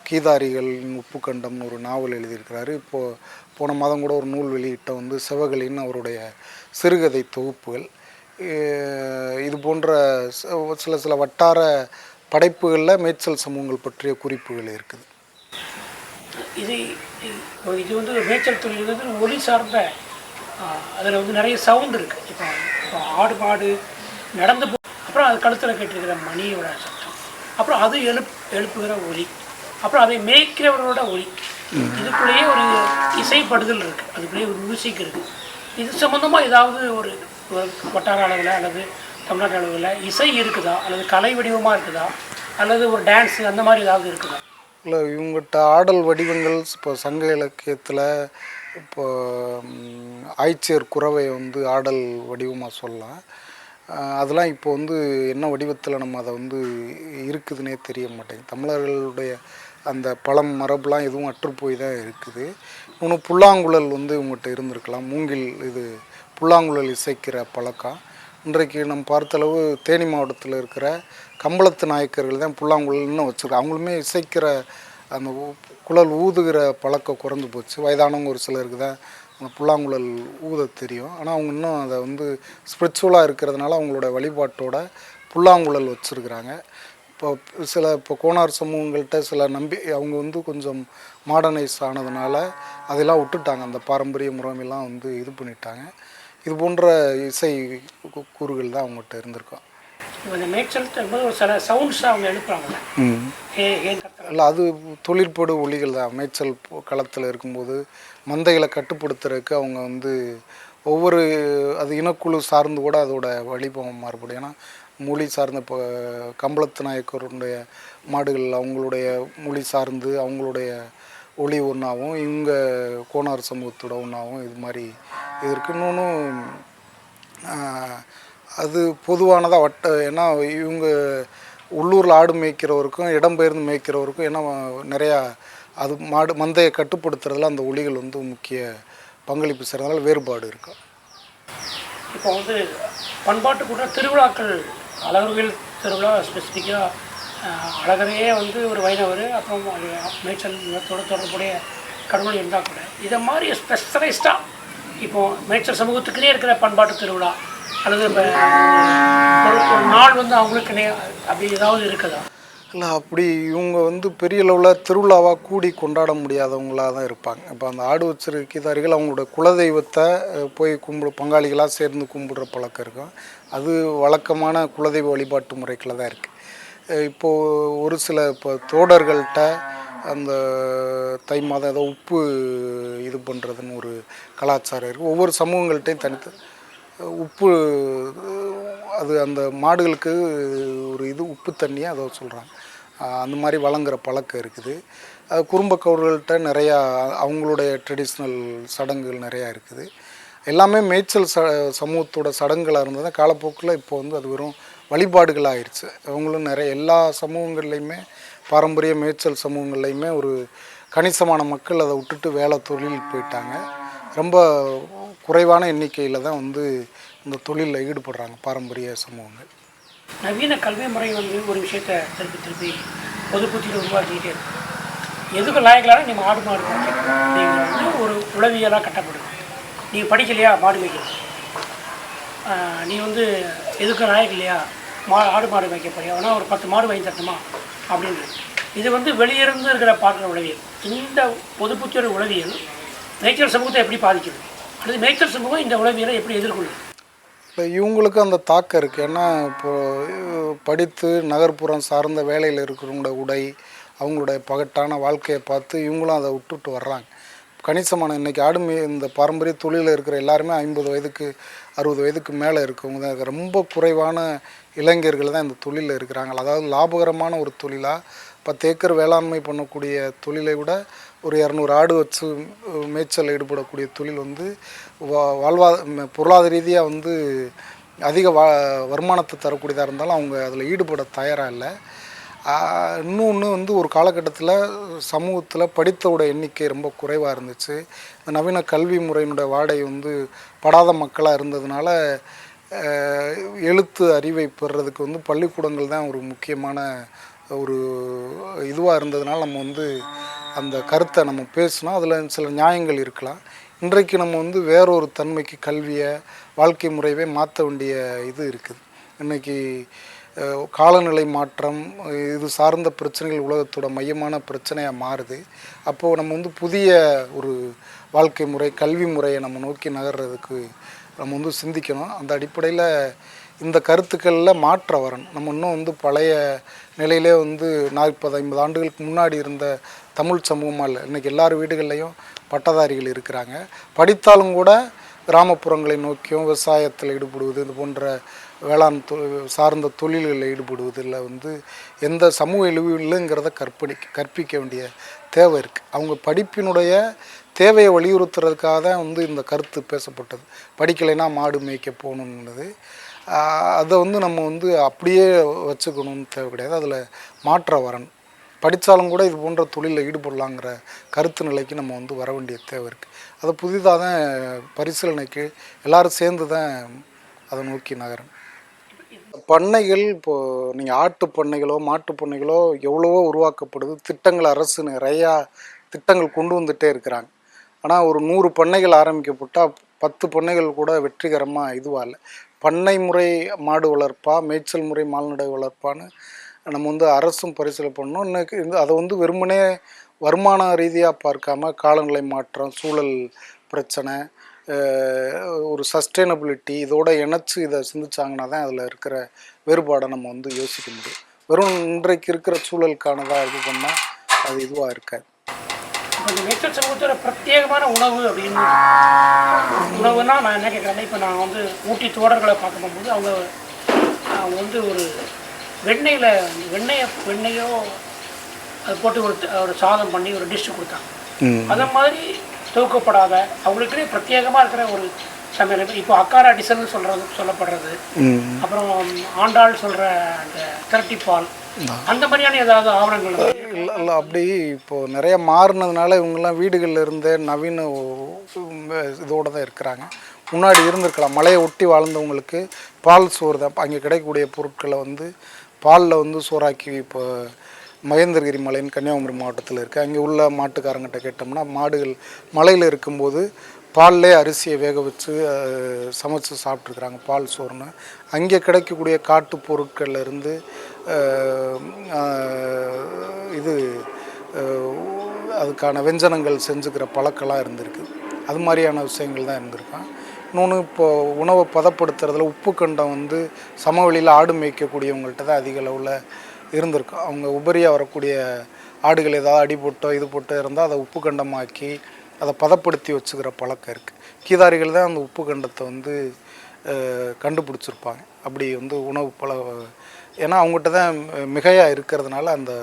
கீதாரிகளின் உப்புக்கண்டம்னு ஒரு நாவல் எழுதியிருக்கிறாரு. இப்போது போன மாதம் கூட ஒரு நூல் வெளியிட்ட வந்து சிவகளின் அவருடைய சிறுகதை தொகுப்புகள். இது போன்ற சில வட்டார படைப்புகளில் மேய்ச்சல் சமூகங்கள் பற்றிய குறிப்புகள் இருக்குது. இது வந்து மேய்ச்சல் தொழில் வந்து ஒலி சார்ந்த அதில் வந்து நிறைய சவுண்ட் இருக்குது. இப்போ ஆடு மாடு நடந்து அப்புறம் அது கழுத்தில் கேட்டிருக்கிற மணியோட சத்தம், அப்புறம் அது எழுப்புகிற ஒலி, அப்புறம் அதை மேய்க்கிறவரோட ஒலி, இதுக்குள்ளேயே ஒரு இசைப்படுதல் இருக்குது, அதுக்குள்ளேயே ஒரு மியூசிக் இருக்குது. இது சம்மந்தமாக ஏதாவது ஒரு வட்டார அளவில் அல்லது தமிழ்நாட்டு அளவில் இசை இருக்குதா, அல்லது கலை வடிவமாக இருக்குதா, அல்லது ஒரு டான்ஸு அந்த மாதிரி ஏதாவது இருக்குதா? இல்லை, இவங்ககிட்ட ஆடல் வடிவங்கள் இப்போ சங்க இலக்கியத்தில் இப்போ ஆய்ச்சியர் குறவை வந்து ஆடல் வடிவமாக சொல்லலாம். அதெல்லாம் இப்போ வந்து என்ன வடிவத்தில் நம்ம அதை வந்து இருக்குதுன்னே தெரிய மாட்டேங்குது. தமிழர்களுடைய அந்த பழம் மரபுலாம் எதுவும் அற்றுப்போய் தான் இருக்குது. இன்னொன்று புல்லாங்குழல் வந்து இவங்ககிட்ட இருந்திருக்கலாம். மூங்கில் இது புல்லாங்குழல் இசைக்கிற பழக்கம் இன்றைக்கு நம்ம பார்த்தளவு தேனி மாவட்டத்தில் இருக்கிற கம்பளத்து நாயக்கர்கள் தான் புல்லாங்குழல் இன்னும் வச்சுருக்காங்க. அவங்களுமே இசைக்கிற அந்த குழல் ஊதுகிற பழக்கம் குறைஞ்சி போச்சு. வயதானவங்க ஒரு சிலருக்கு தான் அந்த புல்லாங்குழல் ஊத தெரியும். ஆனால் அவங்க இன்னும் அதை வந்து ஸ்பிரிச்சுவலாக இருக்கிறதுனால அவங்களோட வழிபாட்டோட புல்லாங்குழல் வச்சுருக்குறாங்க. இப்போ கோனார் சமூகங்கள்கிட்ட சில அவங்க வந்து கொஞ்சம் மாடர்னைஸ் ஆனதுனால அதெல்லாம் விட்டுட்டாங்க. அந்த பாரம்பரிய முறைமையெல்லாம் வந்து இது பண்ணிட்டாங்க. இது போன்ற இசை கூறுகள் தான் அவங்ககிட்ட இருந்திருக்கும். ஒரு சில சவுண்ட்ஸ் அவங்க எழுப்புறாங்கல்ல, இல்லை அது தொழிற்படு ஒலிகள் தான். மேய்ச்சல் களத்தில் இருக்கும்போது மந்தைகளை கட்டுப்படுத்துறதுக்கு அவங்க வந்து ஒவ்வொரு அது இனக்குழு சார்ந்து கூட அதோட வழிபம் மாறுபடும். ஏன்னா மொழி சார்ந்த இப்போ கம்பளத்து நாயக்கருடைய மாடுகள் அவங்களுடைய மொழி சார்ந்து அவங்களுடைய ஒளி ஒன்றாகவும் இவங்க கோனார் சமூகத்தோட ஒன்றாகவும் இது மாதிரி இது இருக்குது. இன்னொன்று அது பொதுவானதாக ஏன்னா இவங்க உள்ளூரில் ஆடு மேய்க்கிறவருக்கும் இடம்பெயர்ந்து மேய்க்கிறவருக்கும் ஏன்னா நிறையா அது மந்தையை கட்டுப்படுத்துறதுல அந்த ஒலிகள் வந்து முக்கிய பங்களிப்பு செய்கிறதுனால வேறுபாடு இருக்கும். இப்போ வந்து பண்பாட்டு கூட திருவிழாக்கள், அழகர்கள் திருவிழா ஸ்பெசிஃபிக்காக அழகரையே வந்து ஒரு வைணவர், அப்புறம் மேய்ச்சல் நிலத்தோடு தொடர்புடைய கடவுள் இருந்தால் கூட இதை மாதிரி ஸ்பெஷலைஸ்டாக இப்போது மேய்ச்சல் சமூகத்துக்குனே இருக்கிற பண்பாட்டு திருவிழா அல்லது இப்போ ஒரு நாள் வந்து அவங்களுக்கு அப்படி ஏதாவது இருக்குதா? இல்லை, அப்படி இவங்க வந்து பெரிய அளவில் திருவிழாவாக கூடி கொண்டாட முடியாதவங்களாக தான் இருப்பாங்க. இப்போ அந்த ஆடு வச்சிருக்கிறார்கள் அவங்களோட குலதெய்வத்தை போய் பங்காளிகளாக சேர்ந்து கும்பிடுற பழக்கம் இருக்கும். அது வழக்கமான குலதெய்வ வழிபாட்டு முறைகளில் தான் இருக்குது. இப்போது ஒரு சில இப்போ தோடர்கள்ட்ட அந்த தை மாதம் ஏதோ உப்பு இது பண்ணுறதுன்னு ஒரு கலாச்சாரம் இருக்குது. ஒவ்வொரு சமூகங்கள்ட்டையும் தனித்து உப்பு அது அந்த மாடுகளுக்கு ஒரு இது உப்பு தண்ணியாக அதை சொல்கிறாங்க. அந்த மாதிரி வழங்குற பழக்கம் இருக்குது. அது குறும்பக்கவர்கள்ட்ட நிறையா அவங்களுடைய ட்ரெடிஷ்னல் சடங்குகள் நிறையா இருக்குது. எல்லாமே மேய்ச்சல் சமூகத்தோட சடங்குகளாக இருந்தது. காலப்போக்கில் இப்போ வந்து அது வெறும் வழிபாடுகள் ஆயிடுச்சு. அவங்களும் நிறைய எல்லா சமூகங்கள்லையுமே பாரம்பரிய மேய்ச்சல் சமூகங்கள்லையுமே ஒரு கணிசமான மக்கள் அதை விட்டுட்டு வேலை தொழில் போயிட்டாங்க. ரொம்ப குறைவான எண்ணிக்கையில் தான் வந்து இந்த தொழிலில் ஈடுபடுறாங்க பாரம்பரிய சமூகங்கள். நவீன கல்வி முறை வந்து ஒரு விஷயத்தை திருப்பி திருப்பி பொதுப்புத்தியில் உருவாக்கிக்கிட்டே இருக்கு. எதுக்கு லாயக்கலான நீ மாடு மேய்க்கணும் அப்படிங்கிறது வந்து ஒரு உளவியலாக கட்டப்படுது. நீ படிக்கலையா மாடு மேய்க்கணும், நீ வந்து எதுக்கு லாயக்கு இல்லையா ஆடு மாடு மேய்க்க போறியா, ஆனால் ஒரு 10 மாடு வாங்கி தரணுமா அப்படின்னு. இது வந்து வெளியிருந்து இருக்கிற பார்க்குற உளவியல். இந்த பொதுப்புத்தியோட உளவியல் மேய்ச்சல் சமூகத்தை எப்படி பாதிக்குது, அல்லது மேய்ச்சல் சமூகம் இந்த உளவியலை எப்படி எதிர்கொள்ளுது? இப்போ இவங்களுக்கு அந்த தாக்கம் இருக்குது. ஏன்னா இப்போது படித்து நகர்ப்புறம் சார்ந்த வேலையில் இருக்கிறவங்களோட உடை, அவங்களுடைய பகட்டான வாழ்க்கையை பார்த்து இவங்களும் அதை விட்டுட்டு வர்றாங்க. கணிசமான இன்றைக்கி இந்த பாரம்பரிய தொழிலில் இருக்கிற எல்லாருமே 50 வயதுக்கு 60 வயதுக்கு மேலே இருக்கவங்க தான். ரொம்ப குறைவான இளைஞர்கள் தான் இந்த தொழிலில் இருக்கிறாங்க. அதாவது லாபகரமான ஒரு தொழிலாக 10 ஏக்கர் வேளாண்மை பண்ணக்கூடிய தொழிலை விட ஒரு 200 ஆடு வச்சு மேய்ச்சல் ஈடுபடக்கூடிய தொழில் வந்து பொருளாதார ரீதியாக வந்து அதிக வருமானத்தை தரக்கூடியதாக இருந்தாலும் அவங்க அதில் ஈடுபட தயாராக இல்லை. இன்னொன்று வந்து ஒரு காலகட்டத்தில் சமூகத்தில் படித்தோட எண்ணிக்கை ரொம்ப குறைவாக இருந்துச்சு. இந்த நவீன கல்வி முறையினுடைய வாடகை வந்து படாத மக்களாக இருந்ததுனால எழுத்து அறிவை பெறுறதுக்கு வந்து பள்ளிக்கூடங்கள் தான் ஒரு முக்கியமான ஒரு இதுவாக இருந்ததுனால நம்ம வந்து அந்த கருத்தை நம்ம பேசினோம். அதில் சில நியாயங்கள் இருக்கலாம். இன்றைக்கு நம்ம வந்து வேறொரு தன்மைக்கு கல்வியை வாழ்க்கை முறையவே மாற்ற வேண்டிய இது இருக்குது. இன்றைக்கி காலநிலை மாற்றம் இது சார்ந்த பிரச்சனைகள் உலகத்தோட மையமான பிரச்சனையாக மாறுது. அப்போது நம்ம வந்து புதிய ஒரு வாழ்க்கை முறை கல்வி முறையை நம்ம நோக்கி நகர்றதுக்கு நம்ம வந்து சிந்திக்கணும். அந்த அடிப்படையில் இந்த கருத்துக்களில் மாற்ற வரணும். நம்ம இன்னும் வந்து பழைய நிலையிலே வந்து 40-50 ஆண்டுகளுக்கு முன்னாடி இருந்த தமிழ் சமூகமாக இல்லை. இன்றைக்கி எல்லார் வீடுகள்லேயும் பட்டதாரிகள் இருக்கிறாங்க. படித்தாலும் கூட கிராமப்புறங்களை நோக்கியும் விவசாயத்தில் ஈடுபடுவது, இது போன்ற வேளாண் சார்ந்த தொழில்களில் ஈடுபடுவதில் வந்து எந்த சமூக இழிவு இல்லைங்கிறத கற்பிக்க வேண்டிய தேவை இருக்குது. அவங்க படிப்பினுடைய தேவையை வலியுறுத்துறதுக்காக தான் வந்து இந்த கருத்து பேசப்பட்டது. படிக்கலைன்னா மாடு மேய்க்க போகணுன்றது. அதை வந்து நம்ம வந்து அப்படியே வச்சுக்கணும்னு தேவை கிடையாது. அதில் மாற்ற வரணும். படித்தாலும் கூட இது போன்ற தொழிலில் ஈடுபடலாங்கிற கருத்து நிலைக்கு நம்ம வந்து வர வேண்டிய தேவை இருக்குது. அதை புதிதாக தான் பரிசீலனைக்கு எல்லோரும் சேர்ந்து தான் அதை நோக்கி நகரணும். பண்ணைகள் இப்போது நீங்கள் ஆட்டு பண்ணைகளோ மாட்டு பண்ணைகளோ எவ்வளவோ உருவாக்கப்படுது. திட்டங்கள் அரசு நிறையா திட்டங்கள் கொண்டு வந்துகிட்டே இருக்கிறாங்க. ஆனால் ஒரு 100 பண்ணைகள் ஆரம்பிக்கப்பட்டால் 10 பண்ணைகள் கூட வெற்றிகரமாக இதுவாக இல்லை. பண்ணை முறை மாடு வளர்ப்பா, மேய்ச்சல் முறை மால்நடை வளர்ப்பான்னு நம்ம வந்து அரசும் பரிசீலனை பண்ணணும். இன்னைக்கு அதை வந்து வெறுமனே வருமான ரீதியாக பார்க்காம காலநிலை மாற்றம், சூழல் பிரச்சனை, ஒரு சஸ்டைனபிலிட்டி இதோட இணைச்சி இதை சிந்திச்சாங்கன்னா தான் அதில் இருக்கிற வேறுபாடை நம்ம வந்து யோசிக்க முடியும். வெறும் இன்றைக்கு இருக்கிற சூழலுக்கானதாக இது பண்ணால் அது இதுவாக இருக்காது. இந்த மேய்ச்சல் சமூகத்தோட பிரத்யேகமான உணவு அப்படின்னு உணவுன்னா நான் என்ன கேட்குறேன்னா, இப்போ நான் வந்து ஊட்டி தோடர்களை பார்க்க போகும்போது அவங்க வந்து ஒரு வெண்ணெயோ அது போட்டு ஒரு சாதம் பண்ணி ஒரு டிஷ்ஷு கொடுத்தாங்க. அதை மாதிரி தூக்கப்படாத அவங்களுக்குனே பிரத்யேகமாக இருக்கிற ஒரு சமையல். இப்போ அக்காரா டிசல்னு சொல்லப்படுறது, அப்புறம் ஆண்டாள் சொல்கிற அந்த திரட்டிப்பால், அந்த மாதிரியான ஏதாவது ஆவணங்கள் இல்லை. அப்படி இப்போது நிறைய மாறினதுனால இவங்கெல்லாம் வீடுகளில் இருந்த நவீன இதோடு தான் இருக்கிறாங்க. முன்னாடி இருந்திருக்கலாம். மலையை ஒட்டி வாழ்ந்தவங்களுக்கு பால் சோறு தான். அங்கே கிடைக்கக்கூடிய பொருட்களை வந்து பாலில் வந்து சோறாக்கி இப்போ மகேந்திரகிரி மலைன்னு கன்னியாகுமரி மாவட்டத்தில் இருக்குது. அங்கே உள்ள மாட்டுக்காரங்கிட்ட கேட்டோம்னா மாடுகள் மலையில் இருக்கும்போது பால்லே அரிசியை வேக வச்சு சமைச்சு சாப்பிட்ருக்குறாங்க பால் சோறுன்னு. அங்கே கிடைக்கக்கூடிய காட்டு பொருட்களில் இருந்து இது அதுக்கான வெஞ்சனங்கள் செஞ்சுக்கிற பழக்கெல்லாம் இருந்திருக்கு. அது மாதிரியான விஷயங்கள் தான் இருந்திருக்கான். இன்னொன்று இப்போது உணவை பதப்படுத்துறதுல உப்பு கண்டம் வந்து சமவெளியில் ஆடு மேய்க்கக்கூடியவங்கள்ட்ட தான் அதிக அளவில் இருந்திருக்கும். அவங்க உபரியாக வரக்கூடிய ஆடுகள் ஏதாவது அடி போட்டோ இது போட்டோ இருந்தால் அதை உப்பு கண்டமாக்கி அதை பதப்படுத்தி வச்சுக்கிற பழக்கம் இருக்குது. கீதாரிகள் தான் அந்த உப்பு கண்டத்தை வந்து கண்டுபிடிச்சிருப்பாங்க. அப்படி வந்து உணவு ஏன்னா அவங்ககிட்ட தான் மிகையாக இருக்கிறதுனால அந்த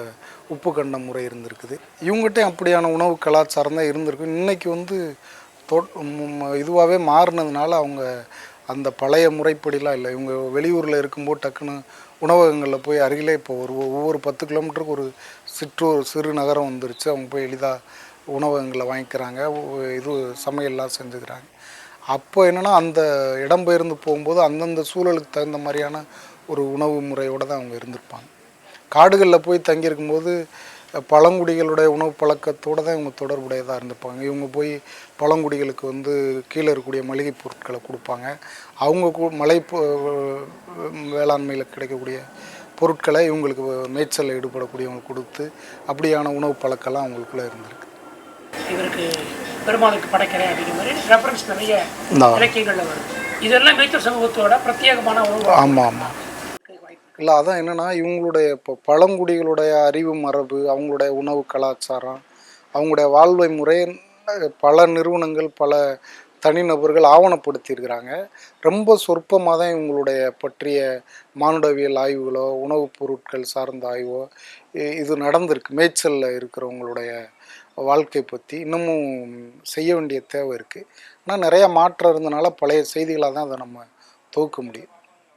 உப்பு கண்ட முறை இருந்திருக்குது. இவங்ககிட்டையும் அப்படியான உணவு கலாச்சாரம் தான் இருந்திருக்கு. இன்றைக்கி வந்து இதுவாகவே மாறினதுனால அவங்க அந்த பழைய முறைப்படிலாம் இல்லை. இவங்க வெளியூரில் இருக்கும்போது டக்குன்னு உணவகங்களில் போய் அருகிலே இப்போ ஒவ்வொரு 10 கிலோமீட்டருக்கு ஒரு சிறு நகரம் வந்துருச்சு. அவங்க போய் எளிதாக உணவகங்களை வாங்கிக்கிறாங்க, இது சமையல்லாம் செஞ்சுக்கிறாங்க. அப்போ என்னென்னா அந்த இடம்பெயர்ந்து போகும்போது அந்தந்த சூழலுக்கு தகுந்த மாதிரியான ஒரு உணவு முறையோடு தான் அவங்க இருந்திருப்பாங்க. காடுகளில் போய் தங்கியிருக்கும்போது பழங்குடிகளுடைய உணவு பழக்கத்தோடு தான் இவங்க தொடர்புடையதாக இருந்திருப்பாங்க. இவங்க போய் பழங்குடிகளுக்கு வந்து கீழே இருக்கக்கூடிய மளிகை பொருட்களை கொடுப்பாங்க. அவங்க மலை வேளாண்மையில் கிடைக்கக்கூடிய பொருட்களை இவங்களுக்கு மேய்ச்சலில் ஈடுபடக்கூடியவங்க கொடுத்து அப்படியான உணவு பழக்கம்லாம் அவங்களுக்குள்ளே இருந்திருக்கு. இவருக்கு பெருமாளுக்கு படைக்கிறேன் அப்படிங்கிற மாதிரி ரெஃபரன்ஸ் நிறைய இலக்கியங்களில் வரும். இதெல்லாம் மேய்ச்சல் சமூகத்தோட பிரத்யேகமான உணவு. ஆமாம் ஆமாம். இல்லை அதான் என்னென்னா இவங்களுடைய இப்போ பழங்குடிகளுடைய அறிவு மரபு, அவங்களுடைய உணவு கலாச்சாரம், அவங்களுடைய வாழ்வை முறை பல நிறுவனங்கள் பல தனிநபர்கள் ஆவணப்படுத்தியிருக்கிறாங்க. ரொம்ப சொற்பமாக தான் இவங்களுடைய பற்றிய மானுடவியல் ஆய்வுகளோ உணவுப் பொருட்கள் சார்ந்த ஆய்வோ இது நடந்திருக்கு. மேய்ச்சலில் இருக்கிறவங்களுடைய வாழ்க்கை பற்றி இன்னமும் செய்ய வேண்டிய தேவை இருக்குது. ஆனால் நிறையா மாற்றம் இருந்தனால பழைய செய்திகளாக தான் அதை நம்ம தொகுக்க முடியும்.